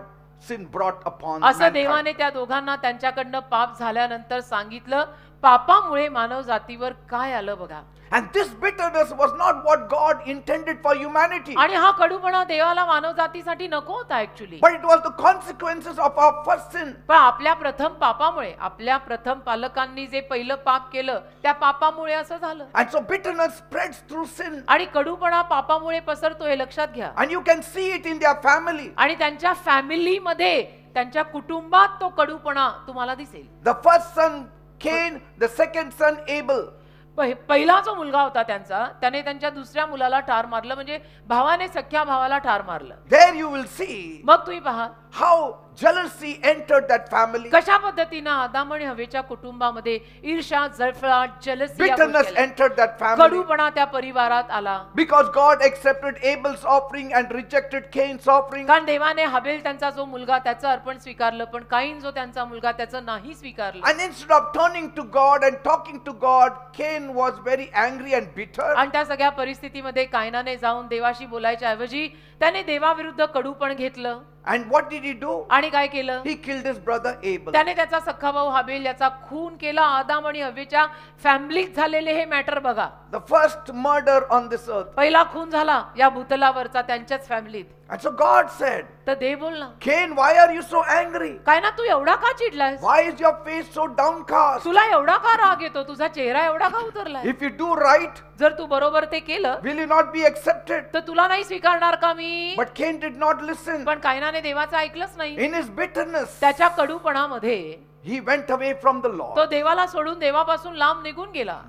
sin brought upon असं mankind. देवाने त्या दोघांना त्यांच्याकडनं पाप झाल्यानंतर सांगितलं. पापामुळे मानव जातीवर काय आलं बघा. And this bitterness was not what God intended for humanity. आणि हा कडूपणा देवाला मानव जातीसाठी नको होता actually. But it was the consequences of our first sin. पण आपल्या प्रथम पापामुळे, आपल्या प्रथम पालकांनी जे पहिलं पाप केलं त्या पापामुळे असं झालं. And so bitterness spreads through sin. आणि कडूपणा पापामुळे पसरतो हे लक्षात घ्या. And you can see it in their family. आणि त्यांच्या फॅमिलीमध्ये, त्यांच्या कुटुंबात तो कडूपणा तुम्हाला दिसेल. The first son Cain, the second son Abel. पहिला जो मुलगा होता त्यांचा, त्याने त्यांच्या दुसऱ्या मुलाला ठार मारलं, म्हणजे भावाने सख्या भावाला ठार मारलं. There you will see मग तुम्ही पहा how jealousy entered that family. कशा पद्धतीने आदाम आणि हवेच्या कुटुंबामध्ये ईर्ष्या, जळफळाट, jealousy Bitterness entered that family. कडूपणा त्या परिवारात आला. Because God accepted Abel's offering and rejected Cain's offering. कारण देवाने हबेल त्यांचा जो मुलगा त्याचं अर्पण स्वीकारलं, पण काईन जो त्यांचा मुलगा त्याचं नाही स्वीकारलं. And instead of turning to God and talking to God, Cain was very angry and bitter. आणि त्या सगळ्या परिस्थितीमध्ये कायनाने जाऊन देवाशी बोलायच्या ऐवजी त्याने देवाविरुद्ध कडूपण घेतलं. And what did he do? आणि काय केलं? He killed his brother Abel. त्याने त्याचा सख्खा भाऊ हाबेल याचा खून केला. आदाम आणि हवेच्या फॅमिलीत झालेले हे मॅटर बघा. The first murder on this earth. पहिला खून झाला या भूतलावरचा त्यांच्याच फॅमिलीत. And so God said, तर देव बोलला, Cain, why are you so angry? काय ना तू एवढा का चिडलायस? Why is your face so downcast? तुला एवढा का राग येतो? तुझा चेहरा एवढा का उतरलाय? If you do right, जर तू बरोबर ते केलं will you not be accepted? तर तुला नाही स्वीकारणार का मी? But Cain did not listen. पण कायनाने देवाचं ऐकलंच नाही. In his bitterness, त्याच्या कडूपणामध्ये he went away from the Lord. तो देवाला सोडून देवापासून लांब निघून गेला.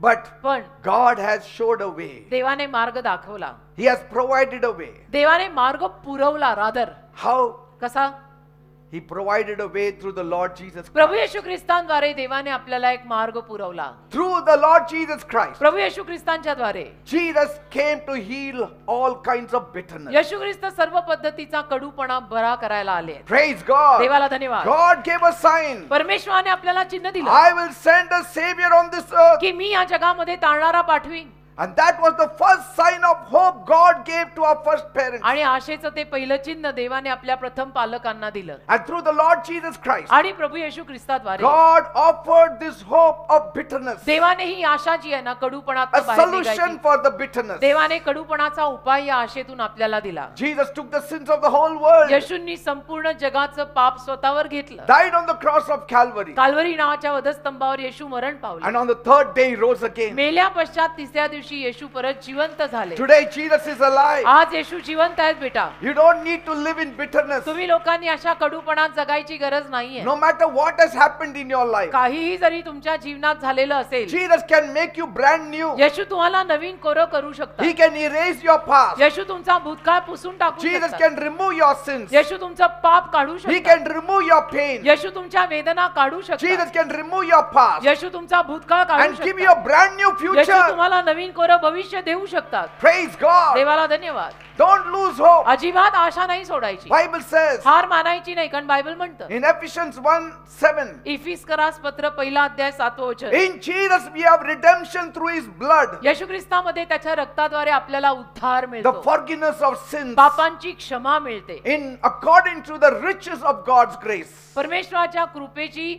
But पण God has showed a way. देवाने मार्ग दाखवला. He has provided a way. देवाने मार्ग पुरवला. Rather How? कसा? He provided a way through the Lord Jesus Prabhu Christ. येशू ख्रिस्तांद्वारे देवाने आपल्याला एक मार्ग पुरवला. Through the Lord Jesus Christ, प्रभू येशू ख्रिस्तांच्या द्वारे Jesus came to heal all kinds of bitterness. येशू ख्रिस्त सर्व पद्धतीचा कडूपणा बरा करायला आले. Praise God. देवाला धन्यवाद. God gave a sign. परमेश्वराने आपल्याला चिन्ह दिलं I will send a savior on this earth. की मी या जगामध्ये तारणारा पाठवीन. And that was the first sign of hope God gave to our first parents. आणि आशेचं ते पहिलं चिन्ह देवाने आपल्या प्रथम पालकांना दिलं. And through the Lord Jesus Christ, आणि प्रभू येशू ख्रिस्ताद्वारे God offered this hope of bitterness, देवाने ही आशा जी आहे ना कडूपणात a solution for the bitterness. देवाने कडूपणाचा उपाय या आशेतून आपल्याला दिला. Jesus took the sins of the whole world, येशूंनी संपूर्ण जगाचं पाप स्वतःवर घेतलं. died on the cross of Calvary, काल्वरी नावाच्या वधस्तंभावर येशू मरण पावले. and on the third day he rose again. मेल्या पश्चात तिसऱ्या दिवशी येशू परत जिवंत झाले. Today Jesus is alive. आज येशू जिवंत आहेत बेटा. You don't need to live in bitterness. तुम्ही लोकांनी अशा कडूपणात जगायची गरज नाहीये. No matter what has happened in your life, काहीही जरी तुमच्या जीवनात झालेलं असेल, Jesus can make you brand new. येशू तुम्हाला नवीन कोरं करू शकतात. He can erase your past. येशू तुमचा भूतकाळ पुसून टाकू Jesus शकतात. can remove your sins. येशू तुमचं पाप काढू He शकतात. can remove your pain. येशू तुमच्या वेदना काढू शकतात. Jesus can remove your past येशू तुमचा भूतकाळ काढू and give you a शकतात. brand new येशू future. तुम्हाला नवीन कोरं भविष्य देऊ शकतात. Praise God. देवाला धन्यवाद. Don't lose hope. अजिबात आशा नाही सोडायची. Bible says हार मानायची नाही, कारण बायबल म्हणतं in Ephesians 1:7, इफिस्करास पत्र पहिला अध्याय 7वं वचन, in Jesus we have redemption through his blood, येशू ख्रिस्तामध्ये त्याच्या रक्ताद्वारे आपल्याला उद्धार the मिळतो. forgiveness of sins, पापांची क्षमा मिळते. in according to the riches of God's grace. परमेश्वराच्या कृपेची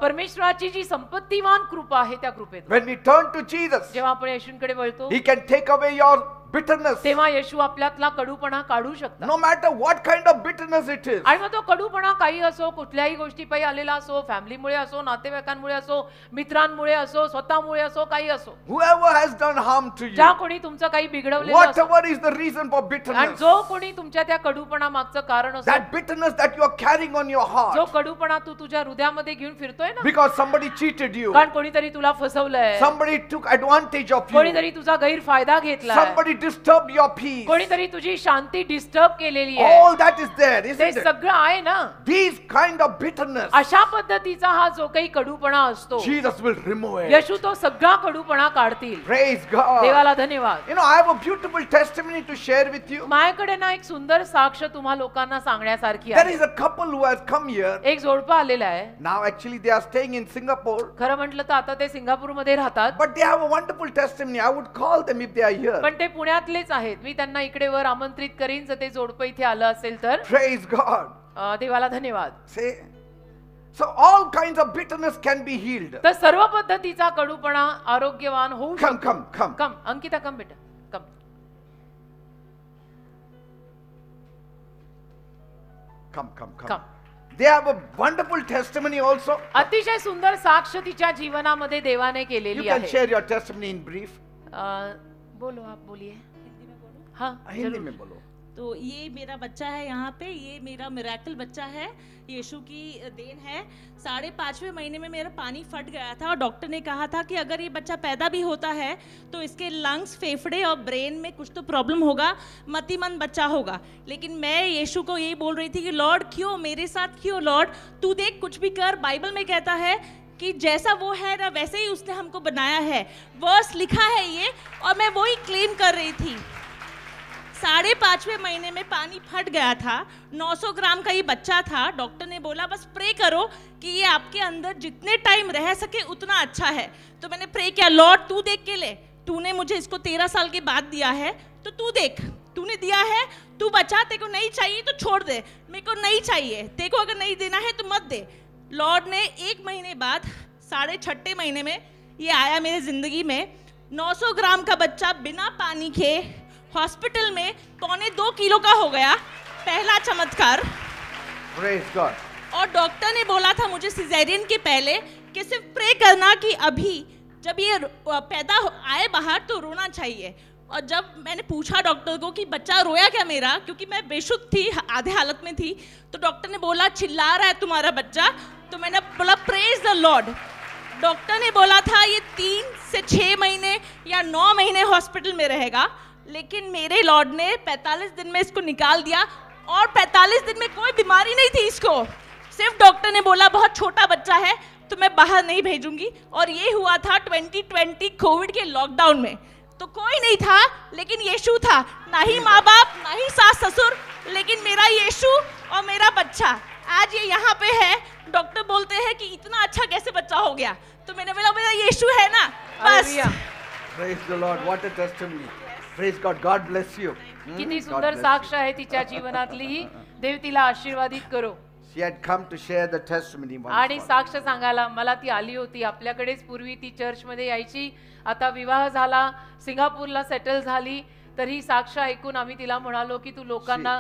परमेश्वराची जी संपत्तीवान कृपा आहे त्या कृपेत When we turn to Jesus, जेव्हा आपण येशूंकडे वळतो he can take away your bitterness. तेव्हा येशू आपल्यातला कडूपणा काढू शकतात. No matter what kind of bitterness it is. आणि मग तो कडूपणा काही असो, कुठल्याही गोष्टीपायी आलेला असो, फॅमिलीमुळे असो, नातेवाईकांमुळे असो, मित्रांमुळे असो, स्वतःमुळे असो, काही असो, Whoever has done harm to you, ज्या कोणी तुमचं काही बिघडवलेलं असो, whatever is the reason for आणि bitterness, जो कोणी तुमच्या त्या कडूपणा मागचं कारण असो, that bitterness that you are carrying on your जो heart कडूपणा तू तुझ्या हृदयामध्ये घेऊन फिरतोय ना, because somebody cheated you, कारण कोणीतरी तुला फसवलंय, somebody took advantage of you, कोणीतरी तुझा गैरफायदा घेतला, somebody disturbed your peace. कोणीतरी तुझी शांती डिस्टर्ब केलेली आहे. All that is there, ते isn't it? सगळं आहे ना. These kind of bitterness, अशा पद्धतीचा हा जो काही कडूपणा असतो, Jesus will remove it. येशू तो सगळा कडूपणा काढतील. Praise God. देवाला धन्यवाद. You know, I have a beautiful testimony to share with you. माझ्याकडे ना एक सुंदर साक्ष तुम्हा लोकांना सांगण्यासारखी There आहे. is a couple who has come here. एक जोडपं आलेलं आहे. Now actually they are staying in Singapore, खरं म्हटलं तर आता ते सिंगापूरमध्ये राहतात, but they have a wonderful testimony. I would call them if they are here. पण ते पुण्यातलेच आहेत. मी त्यांना इकडे वर आमंत्रित करीन जर ते जोडपं इथे आलं असेल तर. Praise God. देवाला धन्यवाद. Say, so all kinds of bitterness can be healed. तर सर्व पद्धतीचा कडूपणा आरोग्यवान होऊ Come, शकतो. come. कम अंकिता, कम बेटा, कम. Come. They have a wonderful testimony also. अतिशय सुंदर साक्ष तिच्या जीवनामध्ये देवाने You केलेली can आहे. share your testimony in brief. बोलो, आप बोलिए. हिंदी में बोलूं? हाँ, हिंदी जरूर. में बोलो. तो ये मेरा बच्चा है यहाँ पे, ये मेरा मिरेकल बच्चा है, यीशु की देन है। 5.5वें महीने में मेरा पानी फट गया था और डॉक्टर ने कहा था कि अगर ये बच्चा पैदा भी होता है तो इसके लंग्स, फेफड़े और ब्रेन में कुछ तो प्रॉब्लम होगा, मतिमंद बच्चा होगा। लेकिन मैं यीशु को यही बोल रही थी कि लॉर्ड क्यों मेरे साथ, क्यों लॉर्ड, तू देख कुछ भी कर। बाइबल में कहता है कि जैसा वो है ना वैसे ही उसने हमको बनाया है, वर्स लिखा है ये, और मैं वही क्लेम कर रही थी। 5.5वें महीने में पानी फट गया था, 900 ग्राम का ये बच्चा था। डॉक्टर ने बोला बस प्रे करो कि ये आपके अंदर जितने टाइम रह सके उतना अच्छा है। तो मैंने प्रे किया, लॉर्ड तू देख के ले, तूने मुझे इसको 13 साल के बाद दिया है, तो तू देख, तूने दिया है, तू बचा, तेरे को नहीं चाहिए तो छोड़ दे, मेरे को नहीं चाहिए, तेरे को अगर नहीं देना है तो मत दे। लॉर्ड ने 1 महीने बाद 6.5 महीने में ये आया मेरे जिंदगी में। 900 ग्राम का बच्चा बिना पानी के हॉस्पिटल में 1.25 किलो का हो गया, पहला चमत्कार। Praise God. और डॉक्टर ने बोला था मुझे सिजेरियन के पहले कि सिर्फ प्रे करना कि अभी जब ये आए बाहर तो रोना चाहिए। और जब मैंने पूछा डॉक्टर को कि बच्चा रोया क्या मेरा, क्योंकि मैं बेशुद्ध थी, आधे हालत में थी, तो डॉक्टर ने बोला चिल्ला रहा है तुम्हारा बच्चा। तो मैंने बोला प्रेज द लॉर्ड। डॉक्टर ने बोला था ये 3 से 6 महीने या 9 महीने हॉस्पिटल में रहेगा, लेकिन मेरे लॉर्ड ने 45 दिन में इसको निकाल दिया। और 45 दिन में कोई बीमारी नहीं थी इसको, सिर्फ डॉक्टर ने बोला बहुत छोटा बच्चा है तो मैं बाहर नहीं भेजूंगी। और ये हुआ था 2020 कोविड के लॉकडाउन में। तो कोई नहीं था लेकिन यीशु था, ना ही माँ बाप, ना ही सास ससुर, लेकिन मेरा यीशु और मेरा बच्चा आज ये यहाँ पे है। डॉक्टर बोलते हैं कि इतना अच्छा कैसे बच्चा हो गया, तो मैंने बोला मेरा यीशु है ना, बस। Praise the Lord. What a testimony. Praise God. God bless you. किती God सुंदर bless साक्ष आहे तिच्या जीवनातली. देव तिला आशीर्वादित करो. you. She had come to share the testimony once. आणि साक्ष सांगायला मला ती आली होती. आपल्याकडेच पूर्वी ती चर्चमध्ये यायची, आता विवाह झाला, सिंगापूरला सेटल झाली. तर ही साक्ष ऐकून आम्ही तिला म्हणालो की तू लोकांना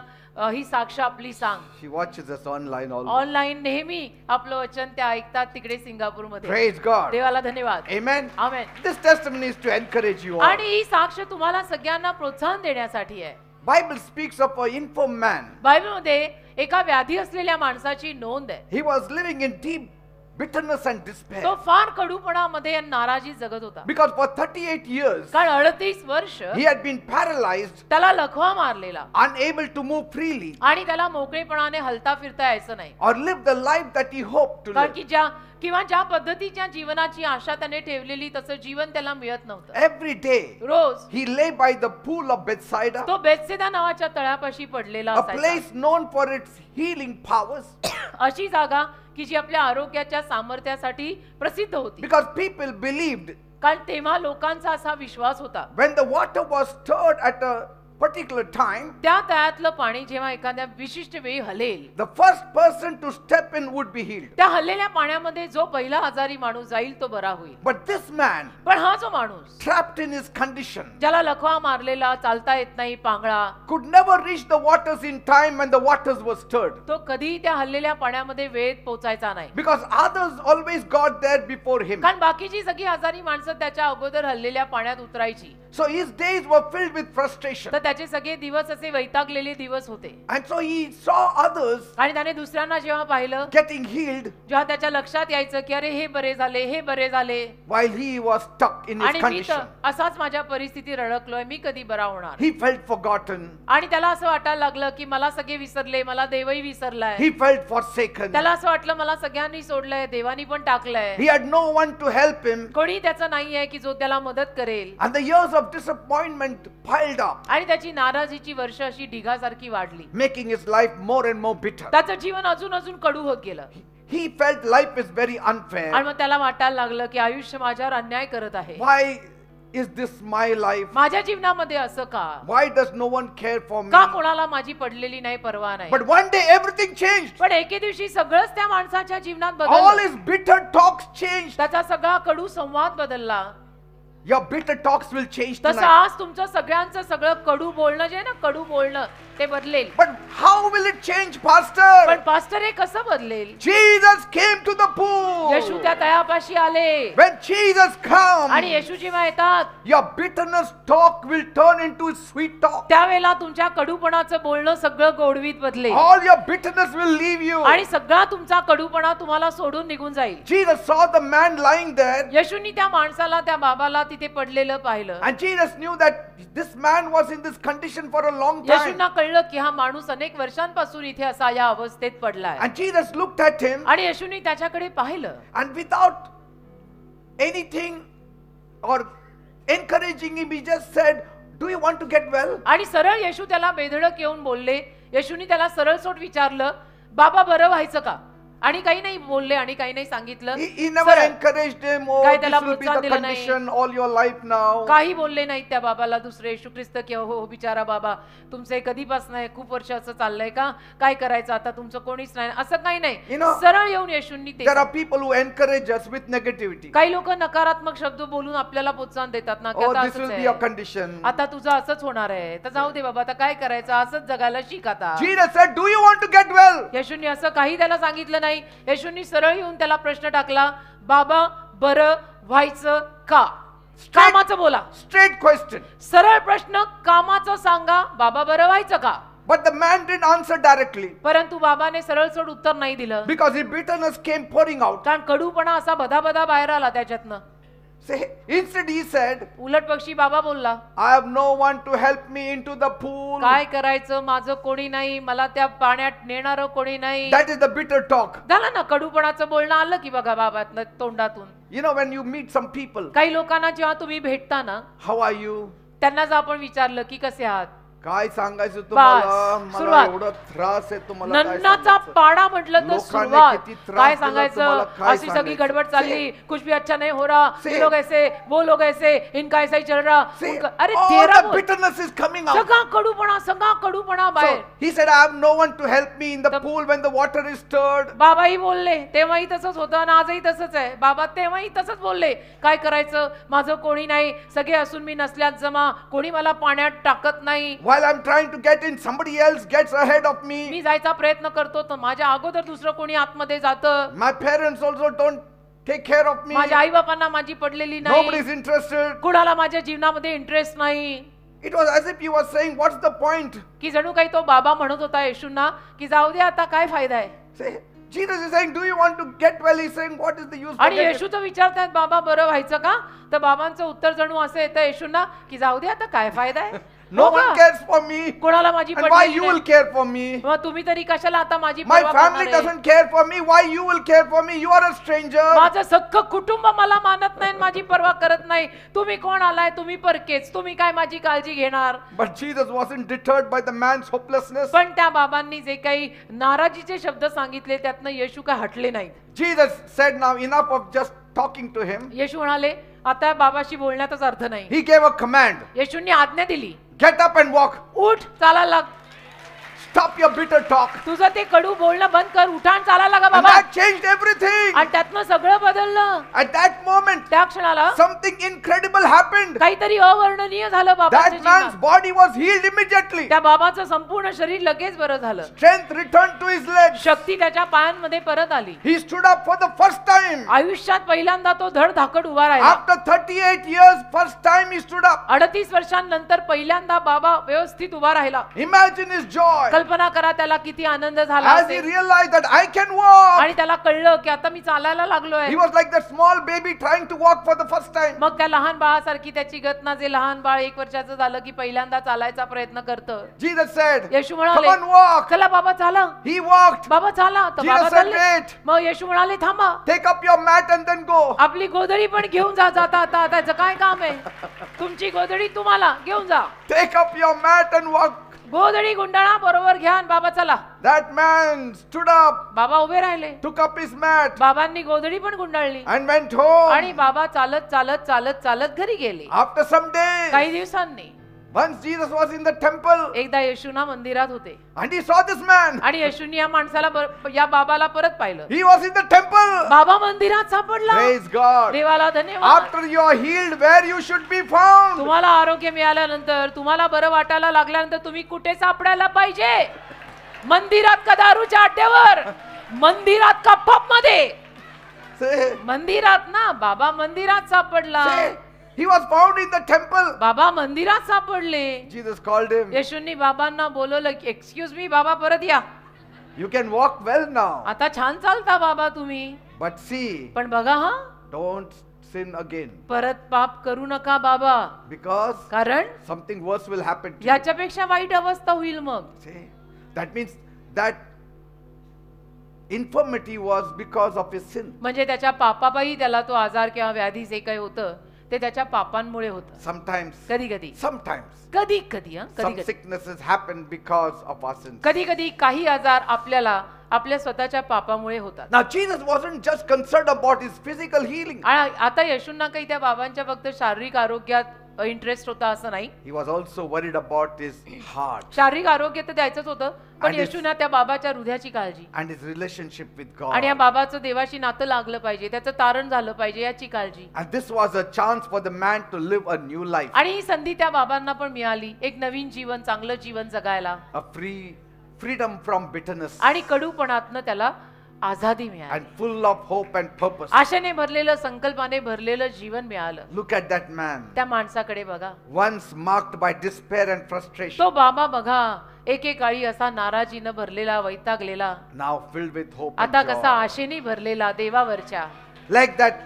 ही साक्ष आपली सांग. She watches us online all. Online नेहमी आपलं वचन त्या ऐकतात तिकडे सिंगापूरमध्ये. Praise God. देवाला धन्यवाद. Amen. Amen. This testimony is to encourage you all. आणि ही साक्ष तुम्हाला सगळ्यांना प्रोत्साहन देण्यासाठी आहे. Bible speaks of an infirm man. बायबलमध्ये एका व्याधी असलेल्या माणसाची नोंद आहे. He was living in deep bitterness and despair. तो फार कडूपणामध्ये आणि नाराजी जगत होता. Because for 38 years, कारण 38 वर्ष he had been paralyzed, त्याला लखवा मारलेला unable to move freely, आणि त्याला मोकळेपणाने हलता फिरता यायचं नाही. or live the life that he hoped to कारण live. की ज्या पद्धतीच्या जीवनाची आशा त्याने ठेवलेली तसं जीवन त्याला मिळत नव्हतं. Every day, rose he lay by the pool of Bethsaida, तो बेत्सेदा नावाच्या तळ्यापाशी पडलेला a असायचा. place known for its healing powers, अशी जागा की जी आपल्या आरोग्याच्या सामर्थ्यासाठी प्रसिद्ध होती. because people believed कारण तेव्हा लोकांचा असा विश्वास होता, when the water was stirred at a particular time, त्या तळ्यातलं पाणी जेव्हा एखाद्या विशिष्ट वेळी हलेल, the first person to step in would be healed. त्या हललेल्या पाण्यामध्ये जो पहिला आजारी माणूस जाईल तो बरा होईल. But this man, पण हा जो माणूस trapped in his condition, ज्याला लखवा मारलेला, चालता येत नाही, पांगळा, could never reach the waters in time when the waters were stirred, तो कधी त्या हललेल्या पाण्यामध्ये वेळेत पोहोचायचा नाही. because others always got there before him. कारण बाकीची सगळी आजारी माणसं त्याच्या अगोदर हललेल्या पाण्यात उतरायची. So his days were filled with frustration. तर त्याचे सगळे दिवस असे वैतागलेले दिवस होते. And so he saw others आणि त्याने दुसऱ्यांना जेव्हा पाहिलं, getting healed जेव्हा त्याच्या लक्षात यायचं की अरे हे बरे झाले, हे बरे झाले, while he was stuck in his आणि मी तर condition. असाच माझ्या परिस्थितीत रडकलोय, मी कधी बरा होणार. He felt forgotten. आणि त्याला असं वाटायला लागलं की मला सगळे विसरले, मला देवही विसरलाय. He felt forsaken. त्याला असं वाटलं मला सगळ्यांनी सोडलंय, देवानी पण टाकलंय, He had no one to help him. कोणी त्याचं नाहीये की जो त्याला मदत करेल. And the years of disappointment piled up, आणि त्याची नाराजीची वर्ष अशी ढिगासारखी वाढली. making his life more and more bitter. त्याचं जीवन अजून अजून कडू होत गेलं. He felt life is very आणि unfair. मग त्याला वाटायला लागलं की आयुष्य माझ्यावर अन्याय करत आहे. Why is this my life? माझ्या जीवनामध्ये असं का? Why does no one care for me? का कोणाला माझी पडलेली नाही, परवा नाही? But one day everything changed. पण एके दिवशी सगळंच त्या माणसाच्या जीवनात All बदललं. his bitter talks changed. त्याचा सगळा कडू संवाद बदलला. Your bitter talks will change तसं tonight. आज तुमचं सगळ्यांचं सगळं कडू बोलणं जे आहे ना, कडू बोलणं ते बदलेल. But how will it change, पण Pastor? पास्टर हे कसं बदलेल? Jesus came to the pool. येशू त्या तळ्यापाशी आले. When Jesus आणि comes, येशू जेव्हा येतात, your bitterness talk will turn into sweet talk. त्यावेळेला तुमच्या कडूपणाचं बोलणं सगळं गोडवीत बदलेल. All your bitterness will leave you. आणि सगळा तुमचा कडूपणा तुम्हाला सोडून निघून जाईल. Jesus saw the man lying there, येशूनी त्या माणसाला, त्या बाबाला तिथे पडलेलं पाहिलं. and Jesus knew that this man was in this condition for a long time. येशूंना कळलं की हा माणूस अनेक वर्षांपासून इथे असा या अवस्थेत पडलाय. And Jesus looked at him, आणि येशूनी त्याच्याकडे पाहिलं. and without anything or encouraging him, he just said, "Do you want to get well?" आणि सरळ येशू त्याला बेधडक येऊन बोलले. येशूनी त्याला सरळसोट विचारलं, बाबा बरं व्हायचं का? आणि काही नाही बोलले आणि काही नाही सांगितलं. He never सरळ. encouraged him, "Oh, काय this त्याला will be प्रोत्साहन the दिलं नाही. condition all your life now." काही बोलले नाहीत त्या बाबाला दुसरे येशू ख्रिस्त की हो हो बिचारा बाबा, तुमचे कधीपासून आहे, खूप वर्ष असं चाललंय का, काय करायचं आता, तुमचं कोणीच नाही, असं काही You नाही. know, सरळ येऊन येशूंनी ते There are people who encourage us with negativity. काही लोक नकारात्मक शब्द बोलून आपल्याला प्रोत्साहन देतात ना की "Oh, आता this will असंच be your आहे, condition." आता तुझं असंच होणार आहे, तर जाऊ दे बाबा, आता काय करायचं, असंच जगायला शिक आता. Jesus said, "Do you want to get well?" येशूंनी असं काही त्याला सांगितलं नाही. येशूंनी सरळ येऊन त्याला प्रश्न टाकला, बाबा बरं व्हायचं का? कामाचं बोला. Straight question. सरळ प्रश्न, कामाचं सांगा, बाबा बरं व्हायचं का? But the man didn't answer directly परंतु बाबाने सरळसोट उत्तर नाही दिलं. because his bitterness came pouring out. कारण कडूपणा असा बधा बाहेर आला त्याच्यातनं. Instead he said, उलट पक्षी बाबा बोलला, "I have no one to help me into the pool." काय करायचं, माझं कोणी नाही, मला त्या पाण्यात नेणारं कोणी नाही. That is the bitter talk. झालं ना, कडूपणाचं बोलणं आलं की बघा बाबातनं तोंडातून. You know, when you meet some people, काही लोकांना जेव्हा तुम्ही भेटता ना, "How are you?" त्यांना जर आपण विचारलं की कसे आहात, काय सांगायचं तुम्हाला, मला सुरुवात. एवढा त्रास आहे तुम्हाला, काय नन्नाचा सांगायचं? पाडा म्हटलं तर लोकांनी सुरुवात. किती त्रास काय दिला तुम्हाला, सांगायचं, काय अशी सगळी सांगायचं? गडबड चालली, कुछ भी अच्छा नहीं हो रहा, Say. ये लोग ऐसे, वो लोग ऐसे, इनका ऐसा ही चल रहा. See, अरे all तेरा the बोल. bitterness is coming out. सगळा कडूपणा बाहेर. So he said, "I have no one to help me in the pool when the water is stirred." बाबाही बोलले, तेव्हाही तसंच होतं आणि आजही तसंच आहे. बाबा तेव्हाही तसंच बोलले, काय करायचं, माझं कोणी नाही, सगळे असून मी नसल्यात जमा, कोणी मला पाण्यात टाकत नाही. While I'm trying to get in, somebody else gets ahead of me. मी जायचा प्रयत्न करतो तर माझ्या अगोदर दुसरं कोणी आतमध्ये जातं. My parents also don't take care of me. माझ्या आई बापांना माझी पडलेली नाही, Nobody's interested. कुणाला माझ्या जीवनामध्ये इंटरेस्ट नाही. It was as if he was saying, "What's the point?" की जणू काही तो बाबा म्हणत होता येशूंना की जाऊ दे आता, काय फायदा आहे. Say, Jesus is saying, "Do you want to get well?" He's saying, "What is the use?" आणि Forget it." येशू तर विचारतात, बाबा बरं व्हायचं का? तर बाबांचं उत्तर जणू असं येतं येशूंना की जाऊ दे आता, काय फायदा आहे. No हो one का? cares for me. कोणाला माझी And why पडलेली you will नाही. care for me? मग तुम्ही तरी कशाला आता माझी My पर्वा family करणार आहे? doesn't care for me. Why you will care for me? You are a stranger. माझं सख्खं कुटुंब मला मानत नाही, माझी पर्वा करत नाही. तुम्ही कोण आलाय, तुम्ही परकेच, तुम्ही काय माझी काळजी घेणार. But Jesus wasn't deterred by the man's hopelessness. पण त्या बाबांनी जे काही नाराजीचे शब्द सांगितले त्यातनं येशू काय हटले नाहीत. Jesus said, "Now enough of just talking to him." येशू म्हणाले, आता बाबाशी बोलण्यातच अर्थ नाही. He gave a command. येशूंनी आज्ञा दिली, Get up and walk. उठ, चालायला लाग. Stop your bitter talk. तुझं ते कडू बोलणं बंद कर, उठान चालायला लागा And बाबा. that changed everything. आणि त्यातनं सगळं बदललं. At that moment, त्या क्षणाला something incredible happened. काहीतरी अवर्णनीय झालं बाबाच्या That man's जीवनात. body was healed immediately. त्या बाबाचं संपूर्ण शरीर लगेच बरं झालं. Strength returned to his legs. शक्ती त्याच्या पायांमध्ये परत आली. He stood up for the first time time. आयुष्यात पहिल्यांदा तो धड धाकट उभा राहिला. After 38 years, first time he stood up. 38 वर्षांनंतर पहिल्यांदा बाबा व्यवस्थित उभा राहिला. Imagine his joy. कल्पना करा त्याला किती आनंद झाला As he असेल. realized that I can walk. आणि त्याला कळलं की आता मी चालायला लागलोय. He was like that small baby trying to walk for the first time. मग त्या लहान बाळासारखी त्याची गतना, जे लहान बाळ 1 वर्षाचं झालं की पहिल्यांदा चालायचा प्रयत्न करतं. Jesus said, येशू come म्हणाले, on, walk. चला बाबा चाला. He walked. बाबा चाला. तर Jesus बाबा said, चालले. wait. मग येशू म्हणाले थांबा. Take up your mat and then go. आपली गोधडी पण घेऊन जा. जाता आता त्याचं काय काम आहे? तुमची गोधडी तुम्हाला घेऊन जा. Take up your mat and walk. गोधडी गुंडाळा बरोबर घ्या आणि बाबा चला. That man stood up, बाबा उभे राहिले. took up his mat, बाबांनी गोधडी पण गुंडाळली and went home. आणि बाबा चालत चालत चालत चालत घरी गेले. After some days, काही दिवसांनी once Jesus was in the temple, एकदा येशूना मंदिरात होते and he saw this man. आणि येशूनी या माणसाला या बाबाला परत पाहिलं. He was in the temple. बाबा मंदिरात सापडला. Praise God. देवाला धन्यवाद. After you are healed, where you should be found? तुम्हाला आरोग्य मिळाल्यानंतर, तुम्हाला बरं वाटायला लागल्यानंतर तुम्ही कुठे सापडायला पाहिजे? मंदिरात का दारूच्या अड्ड्यावर? मंदिरात का पब मध्ये? Say, मंदिरात ना. बाबा मंदिरात सापडला. say, he was found in the temple. बाबा मंदिरात सापडले. Jesus called him. येशूंनी बाबांना बोलवलं की एक्सक्यूज मी बाबा परत या. You can walk well now. आता छान चालता बाबा तुम्ही. But see, पण बघा हा, don't sin again. परत पाप करू नका बाबा. Because कारण something worse will happen to you. याच्यापेक्षा वाईट अवस्था होईल मग. See, that means that infirmity was because of his sin. म्हणजे त्याच्या पापापायी त्याला तो आजार किंवा व्याधी जे काही होतं ते त्याच्या पापांमुळे होतं. Sometimes, कधी कधी sometimes, कधी कधी कधी some कधी sicknesses happen because of our sins. कधी कधी काही आजार आपल्याला आपल्या स्वतःच्या पापामुळे होतात. Now, Jesus wasn't just concerned about his physical healing. आणि आता येशूंना काही त्या बाबांच्या फक्त शारीरिक आरोग्यात इंटरेस्ट होता असं नाही. He was also worried about his heart शारीरिक आरोग्य तर द्यायचंच होतं, पण And his- येशूंना त्या बाबाच्या हृदयाची काळजी and his relationship with आणि या God. बाबाचं देवाशी नातं लागलं पाहिजे, त्याचं तारण झालं पाहिजे याची काळजी. And this was a chance for the man to live a new life, आणि ही संधी त्या बाबांना पण मिळाली, एक नवीन जीवन, चांगलं जीवन जगायला. a freedom from bitterness, आणि कडूपणातनं त्याला आझादी मिळाली. and full of hope and purpose. आशेने भरलेलं, संकल्पाने भरलेलं जीवन मिळालं. Look at that man, त्या माणसाकडे बघा. once marked by despair and frustration, तो बाबा बघा, एकेकाळी असा नाराजीनं भरलेला, वैतागलेला, now filled with hope and आता कसा joy. आशेने भरलेला देवावरच्या. Like that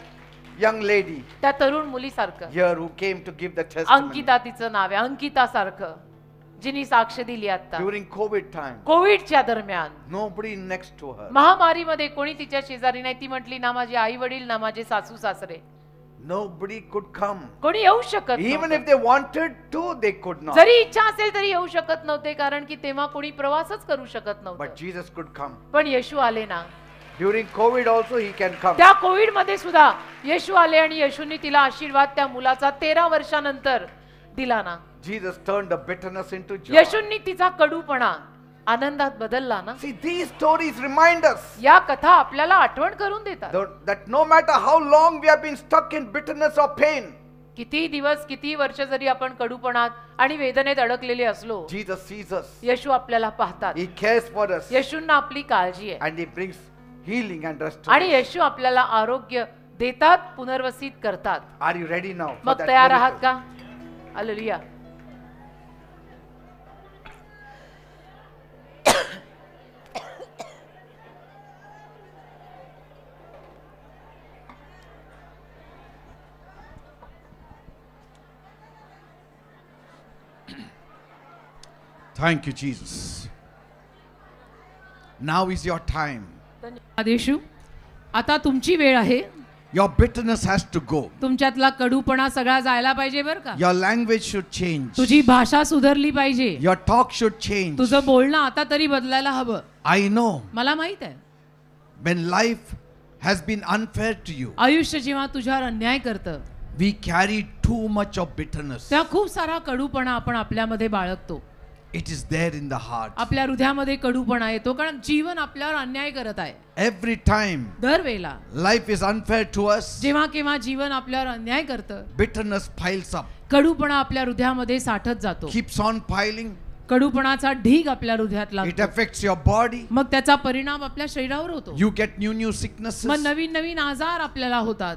young lady त्या तरुण मुलीसारखं. here who came to give the testimony Ankita तिचं नाव आहे, अंकिता सारखं, जिनी साक्ष दिली आता during COVID time. कोविडच्या दरम्यान. Nobody next to her. महामारीमध्ये कोणी तिच्या शेजारी नाही. ती म्हटली ना माझे आई वडील ना माझे सासू सासरे, Nobody could come. कोणी येऊ शकत Even नव्हतं. if they wanted to, they could not. जरी इच्छा असेल तरी येऊ शकत नव्हते, कारण की तेव्हा कोणी प्रवासच करू शकत But नव्हतं. Jesus could come. पण येशू आले ना. During COVID also he can come. त्या कोविड मध्ये सुद्धा येशू आले आणि येशूंनी तिला आशीर्वाद त्या मुलाचा 13 वर्षानंतर दिला ना. Jesus turned the bitterness into joy. येशूंनी तिचा कडूपणा आनंदात बदलला ना. See, these stories remind us या कथा आपल्याला आठवण करून देतात that no matter how long we have been stuck in bitterness or pain, किती दिवस किती वर्ष जरी आपण कडूपणात आणि वेदनेत अडकलेले असलो, Jesus sees us. येशू आपल्याला पाहतात. He cares for us. येशूंना आपली काळजी आहे And he brings healing and आणि restoration. येशू आपल्याला आरोग्य देतात, पुनर्वसित करतात. Are you ready now for मग that तयार आहात miracle? का? Hallelujah. Thank you, Jesus. Now is your time. धन्यवाद येशू. आता तुमची वेळ आहे. Your bitterness has to go. तुमच्यातला कडूपणा सगळा जायला पाहिजे बरं का. Your language should change. तुझी भाषा सुधारली पाहिजे. Your talk should change. तुझं बोलणं आता तरी बदलायला हवं. I know मला माहित आहे, when life has been unfair to you, आयुष्य जेव्हा तुझ्यावर अन्याय करतं we carry too much of bitterness. तेव्हा खूप सारा कडूपणा आपण आपल्यामध्ये बाळगतो. It is there in the heart. आपल्या हृदयामध्ये कडूपणा येतो, कारण जीवन आपल्यावर अन्याय करत आहे. Every time दरवेळेला life is unfair to us, जेव्हा केव्हा जीवन आपल्यावर अन्याय करतं, bitterness piles up, कडूपणा आपल्या हृदयामध्ये साठत जातो. keeps on piling, कडूपणाचा ढीग आपल्या हृदयात It लागतो. affects your body. मग त्याचा परिणाम आपल्या शरीरावर होतो. You get new मग sicknesses. नवीन नवीन आजार आपल्याला होतात.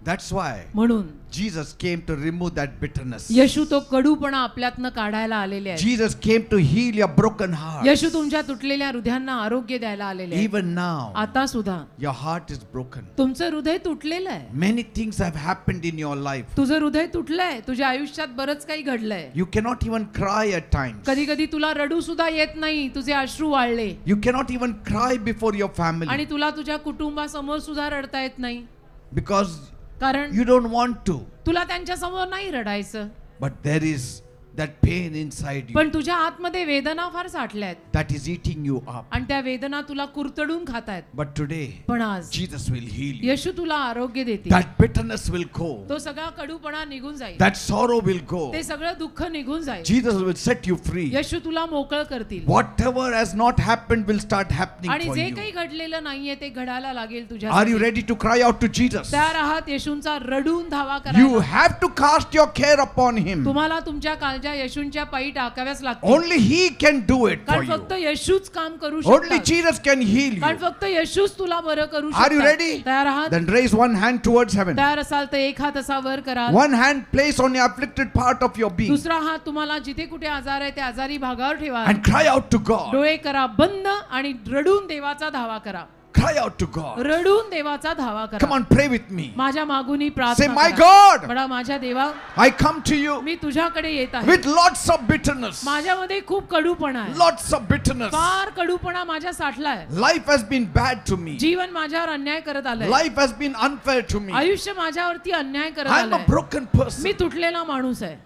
That's why म्हणून Jesus came to remove that bitterness. येशू तो कडूपणा आपल्यातनं काढायला आलेले आहे. Jesus came to heal your broken heart. येशू तुमच्या तुटलेल्या हृदयांना आरोग्य द्यायला आलेले आहे. Even now, आता सुद्धा your heart is broken. तुमचं हृदय तुटलेलं आहे. Many things have happened in your life. तुझं हृदय तुटलंय. तुझ्या आयुष्यात बरंच काही घडलंय. You cannot even cry at times. कधी कधी तुला रडू सुद्धा येत नाही. तुझे अश्रू वाळले You cannot even cry before your family आणि तुला तुझ्या कुटुंबासमोर सुद्धा रडता येत नाही. because कारण you don't want to. तुला त्यांच्या समोर नाही रडायचं. But there is that pain inside you पण तुझ्या आतमध्ये वेदना फार साठल्यात that is eating you up. आणि त्या वेदना तुला कुरतडून खातायत. But today, पण आज Jesus will heal you. येशू तुला आरोग्य देतील. That bitterness will go. तो सगळा कडूपणा निघून जाईल. That sorrow will go. ते सगळं दुःख निघून जाईल. Jesus will set you free. येशू तुला मोकळ करतील. Whatever has not happened will start happening आणि for जे you. काही घडलेलं नाहीये ते घडायला लागेल तुझ्या. Are you ready to cry out to Jesus? तयार आहात येशूंचा रडून धावा You करायला. have to cast your care upon him. तुम्हाला तुमच्या काळजा येशूंच्या पायी टाकाव्याच लागतील. Only he can do it for कारण you. फक्त येशूच काम करू Only शकतात. Jesus can heal कारण you. फक्त येशूच तुला बरं करू Are you शकतात. ready? तयार आहात? Then raise one hand towards heaven. तयार असाल तर एक हात असा वर करा. One hand place on the afflicted part of your being दुसरा हात तुम्हाला जिथे कुठे आजार आहे त्या आजारी भागावर ठेवा. and cry out to God. डोळे करा बंद आणि रडून देवाचा धावा करा. Cry out to God. रडून देवाचा धावा Come करा. on, pray with me. माझ्या मागूनी Say, प्रार्थना my करा. God, म्हणा माझ्या देवा I come to you मी तुझ्याकडे येत आहे. with lots of bitterness. माझ्यामध्ये खूप कडूपणा आहे. Lots of bitterness. फार कडूपणा माझ्या साठलाय. Life has been bad to me. जीवन माझ्यावर अन्याय करत आलंय. Life has been unfair to me. आयुष्य माझ्यावरती अन्याय करत I am a आलंय. broken person. मी तुटलेला माणूस आहे.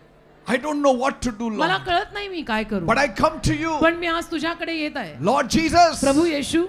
I don't know what to do, मला Lord. कळत नाही मी काय करू. But I come to you. पण मी आज तुझ्याकडे येत आहे. Lord Jesus, Prabhu Yeshu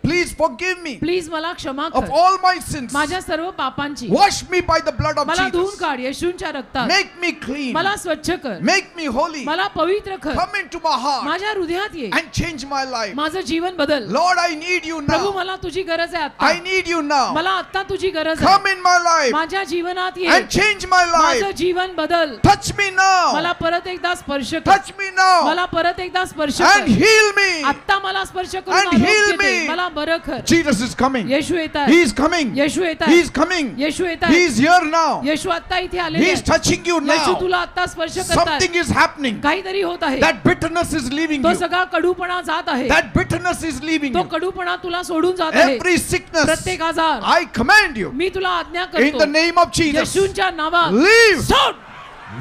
please forgive me please मला क्षमा of कर all my sins. माझ्या सर्व पापांची. Wash me by the blood of मला धुवून Jesus. काढ येशूंच्या रक्तात. Make me clean. मला स्वच्छ कर. Make me holy. मला पवित्र कर. Come into my heart माझ्या हृदयात ये. and change my life. माझं जीवन बदल. Lord, I need you Prabhu now. मला तुझी गरज आहे I आता. need you now. मला आता तुझी गरज Come आहे. in my life माझ्या जीवनात ये. and change my माझं life. जीवन बदल. Touch me now. मला परत एकदा स्पर्श कर. Touch me now मला परत एकदा स्पर्श and कर. heal me. आता मला स्पर्श करून And heal आरोग्य दे. me. मला बरं कर. Jesus is coming. येशू येत He आहे. is coming. येशू येत He आहे. is coming. येशू येत He आहे. is here now. येशू आता इथे He आलेले is touching you Yeshu now. तुला आता स्पर्श करतात. Something is happening. काहीतरी होत आहे. That bitterness is leaving तो you. सगळा कडूपणा जात आहे. That bitterness is leaving तो you. कडूपणा तुला सोडून जात आहे. Every sickness, प्रत्येक आजार I command you मी तुला आज्ञा in the करतो name of Jesus. येशूंच्या नावात Leave. सोड.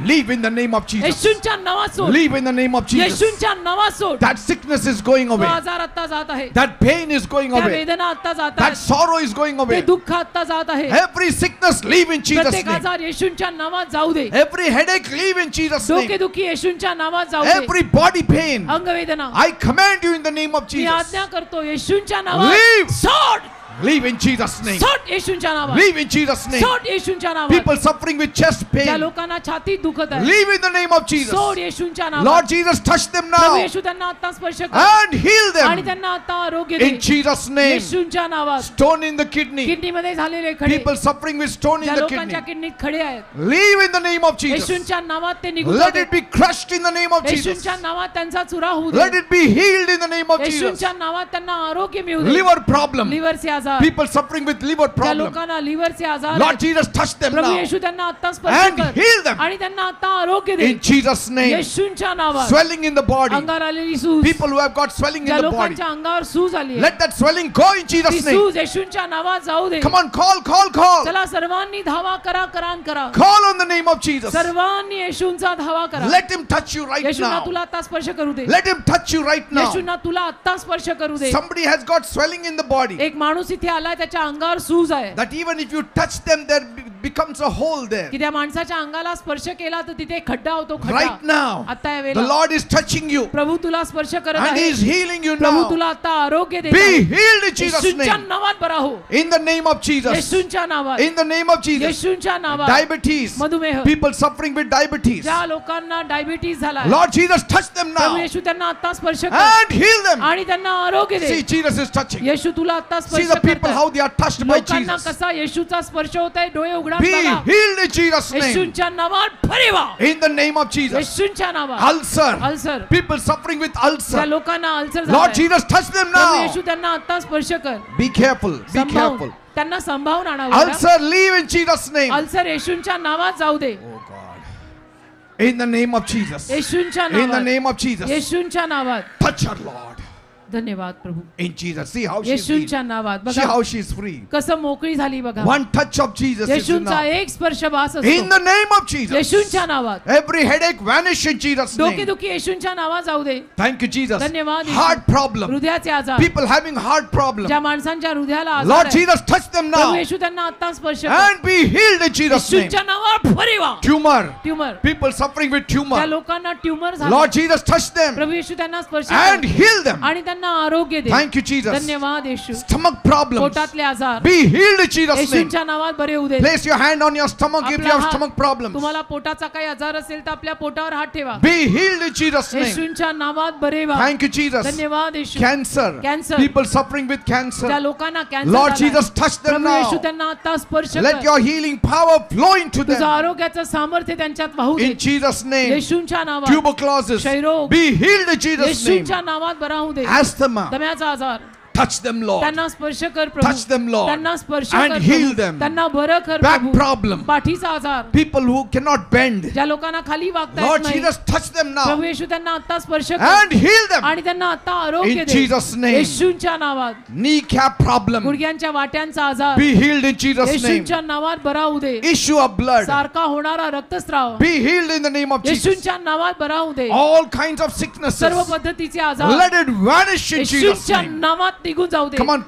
Leave in the name of Jesus. येशूंच्या नावात सोड. Leave in the name of Jesus. येशूंच्या नावात सोड. That sickness is going तो away. आजार आता जात आहे. That pain is going त्या away. वेदना आता जात That आहेत. sorrow is going ते away. दुःख आता जात आहे. Every sickness leave in Jesus' प्रत्येक name. आजार येशूंच्या नावात जाऊ दे. Every headache leave in Jesus' name. डोकेदुखी येशूंच्या नावात जाऊ दे. Every body pain, अंगवेदना I command you in the name of me Jesus. आज्ञा करतो येशूंच्या नावात Leave. सोड. Leave in Jesus' name. सोड येशूंच्या नावात. Leave in Jesus' name. सोड येशूंच्या नावात. People suffering with chest ज्या pain, लोकांना छातीत दुखत आहे leave in the name of Jesus. सोड येशूंच्या नावात. Lord Jesus, touch them प्रभू now येशू त्यांना आता स्पर्श कर and heal आणि them त्यांना आता आरोग्य दे. in Jesus' name. येशूंच्या नावात. Stone in the kidney, किडनीमध्ये झालेले खडे people suffering with stone in ज्या the लोकांच्या kidney, किडनीत खडे आहेत leave in the name of Jesus. येशूंच्या नावात ते निघून Let जाते. it be crushed in the name of Jesus. येशूंच्या नावात त्यांचा चुरा होऊ Let they. it be healed in the name of Jesus. येशूंच्या नावात त्यांना आरोग्य मिळू दे. Liver problem, लिव्हरचे आजार people suffering with liver ज्या problem, लोकांना लिव्हरचे आजार Lord आहेत, Jesus, touch them प्रभू now येशू त्यांना आता स्पर्श and कर heal them आणि त्यांना आता आरोग्य दे. in Jesus' name. येशूंच्या नावात. Swelling in the body, अंगावर आलेली सूज people who have got swelling ज्या in the body, लोकांच्या अंगावर सूज आली आहे, let that swelling go in ती Jesus' name. सूज येशूंच्या नावात जाऊ दे. Come on, call. चला सर्वांनी धावा करा करा Call on the name of Jesus. सर्वांनी येशूंचा धावा करा. Let him touch you right येशूंना now. तुला आता स्पर्श करू दे. Let him touch you right now. येशूंना तुला आता स्पर्श करू दे. Somebody has got swelling in the body, एक माणूस इथे आलाय त्याच्या अंगावर सूज आहे that even if you touch them, there becomes a hole there. की त्या माणसाच्या अंगाला स्पर्श केला तर तिथे खड्डा होतो. Right खड्डा now, आता या the वेळेला Lord is touching you प्रभू तुला स्पर्श करत and He आहे. is healing you Prabhu now. तुला आता आरोग्य देत Be आहे. healed in Jesus' येशूंच्या name. नावात बरा हो. In the name of Jesus. येशूंच्या नावात. In the name of Jesus. येशूंच्या नावात. Diabetes, मधुमेह people suffering with diabetes, ज्या लोकांना डायबिटीज झाला आहे, Lord Jesus, touch them प्रभू now येशू त्यांना आता स्पर्श कर and heal them. आणि त्यांना आरोग्य See, they. Jesus is touching. येशू तुला आता See स्पर्श the people करतात. how they are touched by लोकांना Jesus. कसा येशूचा स्पर्श होत आहे. डोळे उघडा नावात Be बघा. healed in Jesus' name. येशूच्या नावात बरे व्हा. In the name of Jesus. येशूच्या नावात. Ulcer. Ulcer. People suffering with त्या ulcer. लोकांना अल्सर Lord झालाय. Jesus, touch them प्रभू now. येशू त्यांना आता स्पर्श कर. Be careful. Be संभावून. careful. त्यांना संभावून आणावं. Ulcer, leave in Jesus' name. Ulcer येशूच्या नावात जाऊ दे. Oh God. In the name of Jesus. येशूच्या In the नावात. name of Jesus. येशूच्या नावात. Touch her, Lord. धन्यवाद प्रभू. In Jesus. See how she's येशूच्या free. नावात See बघा how she's free. कसं मोकळी झाली बघा. One touch of Jesus is येशूचा enough. एक स्पर्श वास In असतो. the name of Jesus. येशूच्या नावात. Every headache vanish in Jesus' name. डोकेदुखी येशूच्या नावात जाऊ दे. Thank you, Jesus. धन्यवाद येशू. Heart problem. हृदयाचे आजार. People having heart problem. ज्या माणसांच्या हृदयाला आजार Lord आहे. Jesus, touch them प्रभू now. येशू त्यांना आता स्पर्श कर. And be healed in Jesus' name. येशूच्या नावात बरे व्हा. Tumor. Tumour. People suffering with त्या tumor. लोकांना ट्यूमर झालं. Lord Jesus, touch them. प्रभू येशू त्यांना स्पर्श And कर. heal them. आणि त्यांना आरोग्य दे. Thank you, Jesus. धन्यवाद येशू. Stomach problems. पोटातले आजार Be healed in Jesus' name. येशूच्या नावात बरे होऊ दे. Place your hand on your stomach if you आपला have हात- stomach problems. तुम्हाला पोटाचा काही आजार असेल तर आपल्या पोटावर हात ठेवा. Be healed in Jesus' name. येशूच्या नावात बरे व्हा. Thank you, Jesus. धन्यवाद येशू. Cancer. Cancer. People suffering with ज्या cancer. लोकांना कॅन्सर Lord झालाय, Jesus, touch them प्रभू येशू now. त्यांना आता स्पर्श Let कर. your healing power flow into तुझं them. आरोग्याचं सामर्थ्य त्यांच्यात वाहू दे. In Jesus' name. येशूच्या नावात. Tuberculosis. क्षयरोग. Be healed in Jesus' name. येशूच्या नावात बरा होऊ दे. Asthma. दम्याचा आजार Touch them, Lord. त्यांना स्पर्श कर प्रभू. Touch them, Lord. त्यांना स्पर्श And कर heal प्रभू. them. त्यांना बरं कर Back प्रभू. problem. पाठीचा आजार People who cannot bend. ज्या लोकांना खाली वागता Lord येत नाही, Jesus, touch them प्रभू now. येशू त्यांना आता स्पर्श कर And heal them. आणि त्यांना आता आरोग्य In दे. Jesus' name. येशूच्या नावात. Kneecap problem. गुडघ्यांच्या वाट्यांचा आजार Be healed in Jesus' name. येशूच्या नावात बरा होऊ दे. Issue of blood. सारखा होणारा रक्तस्राव Be healed in the name of Jesus. येशूच्या नावात बरा होऊ दे. All kinds of sicknesses. सर्व पद्धतीचे आजार Let it vanish in Jesus' येशूच्या name. नावात निघून जाऊ दे. Come on,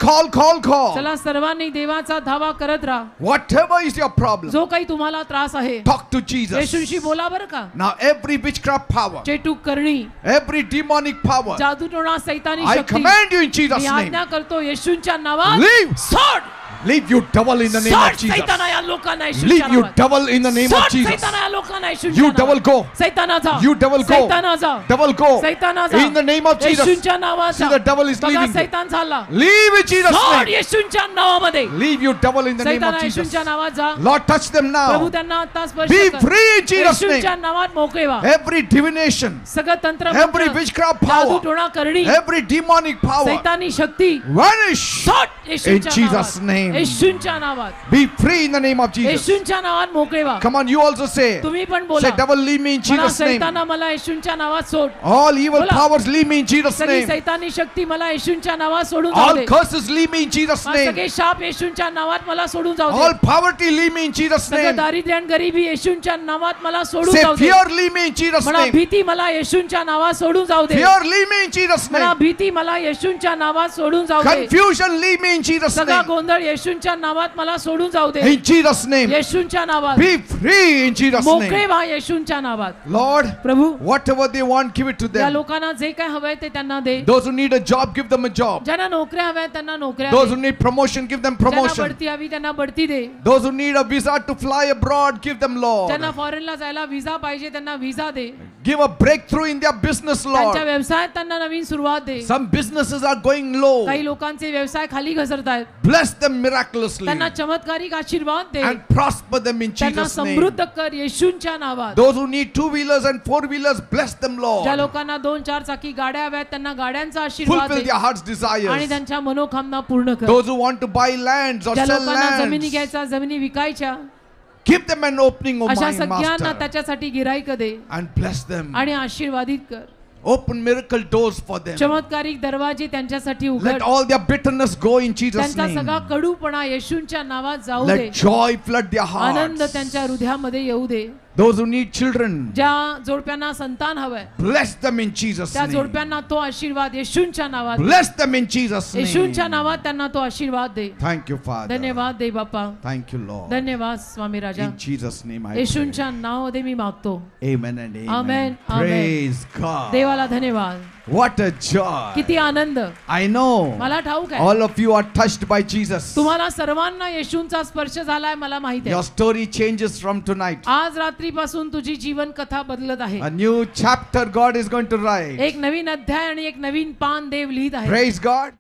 call. चला सर्वांनी देवाचा धावा करत राहा. Whatever is your problem, जो काही तुम्हाला त्रास आहे talk to Jesus. येशूशी बोला बरं का. Now every witchcraft power, चेटूक करणी, every demonic power, जादूटोणा, सैतानी I Shakti command you in Jesus' me name. आज्ञा करतो येशूच्या नावात Leave. सोड. Leave you devil in the name सोड of Jesus. सैताना या लोकांना येशूच्या Leave you नावात. devil in the name of सोड Jesus. सैताना या लोकांना येशूच्या You नावात. devil go. सैताना जा. You devil go. सैताना जा. Devil go. सैताना जा. In the name of Jesus. येशूच्या नावात See जा. the devil is बघा leaving. सैतान झाला. Leave in Jesus' सोड name. येशूच्या नावामध्ये. Leave you devil in the name सैताना of Jesus. येशूच्या नावात जा. Lord, touch them प्रभू now. त्यांना आता स्पर्श Be कर. free in Jesus' येशूच्या name. नावात मोकळे व्हा. Every divination, सगळं तंत्र every witchcraft power, जादूटोणा करणी, every demonic power, सैतानी शक्ती vanish सोड येशूच्या in Jesus' नावात. name. येशूच्या नावात. Be free in the name of Jesus. येशूच्या नावात मोकळे व्हा. Come on, you also say. तुम्ही पण बोला. Say, devil, leave me in मला Jesus' name. सैताना मला येशूच्या नावात सोड. All evil बोला. powers, leave me in Jesus' सगळी name. सैतानी शक्ती मला येशूच्या नावात सोडून जाऊ All they. curses, leave me in Jesus' मला name. सगळे शाप येशूच्या नावात मला सोडून जाऊ All they. poverty, leave me in Jesus' सगळं name. दारिद्र्य आणि गरिबी येशूच्या नावात मला सोडून Say, जाऊ दे. fear, leave me in Jesus' मला name. भीती मला येशूच्या नावात सोडून जाऊ दे. Fear, leave me in Jesus' मला name. भीती मला येशूच्या नावात सोडून जाऊ दे. Confusion, leave me in Jesus' सगळा name. गोंधळ येशूच्या नावात मला सोडून जाऊ दे. In Jesus' name. येशूच्या नावात Be free in Jesus' मोकळे name. व्हा येशूच्या नावात. Lord, Prabhu whatever they want, give it to त्या them. लोकांना जे काय हवंय ते त्यांना दे. Those who need a job, give them a job. ज्यांना नोकऱ्या हव्या त्यांना नोकऱ्या Those they. who need promotion, give them ज्यांना promotion. बढती हवी त्यांना बढती दे. Those who need a visa to fly abroad, give them, Lord. ज्यांना फॉरेनला जायला व्हिसा पाहिजे त्यांना visa they. Give a breakthrough in their business, त्यांच्या Lord. व्यवसायात त्यांना नवीन सुरुवात दे. Some businesses are going low. काही लोकांचे व्यवसाय खाली घसरतायत. Bless them miraculously त्यांना चमत्कारिक आशीर्वाद दे. and prosper them in त्यांना Jesus' name. समृद्ध कर येशूच्या नावात. Those who need 2-wheelers and 4-wheelers, bless them, ज्या Lord. लोकांना 2-4 चाकी गाड्या हव्यात त्यांना गाड्यांचा आशीर्वाद Fulfill दे their heart's आणि desires. त्यांच्या मनोकामना पूर्ण कर. Those who want to buy lands or ज्या sell लोकांना जमिनी lands, घ्यायच्या जमिनी विकायच्या give them an opening, oh अशा my सगळ्यांना Master, त्याच्यासाठी गिराईक दे and bless them. आणि आशीर्वादित कर. Open miracle doors for them. चमत्कारिक दरवाजे त्यांच्यासाठी Let उघड. all their bitterness go in Jesus' त्यांचा name. सगळा कडूपणा येशूच्या नावात जाऊ दे. Let joy flood their Anand hearts. त्यांच्या हृदयामध्ये येऊ दे. Those who need children, ज्या जोडप्यांना संतान हवंय bless them in Jesus' त्या name. जोडप्यांना तो आशीर्वाद येशूच्या नावात दे. Bless them in Jesus' येशूच्या name. नावात त्यांना तो आशीर्वाद दे. Thank you, Father. धन्यवाद दे बाप्पा. Thank you, Lord. धन्यवाद स्वामी राजा. In Jesus' name I pray. येशूच्या नावामध्ये मी मागतो. Amen and amen. Amen, amen. Praise God. देवाला धन्यवाद. What a joy. किती आनंद. I know मला ठाऊक आहे all of you are touched by Jesus. तुम्हाला सर्वांना येशूंचा स्पर्श झालाय मला माहिती Your आहे. story changes from tonight. आज रात्रीपासून तुझी जीवन कथा बदलत आहे. A new chapter God is going to write. एक नवीन अध्याय आणि एक नवीन पान देव लिहित आहे. Praise God.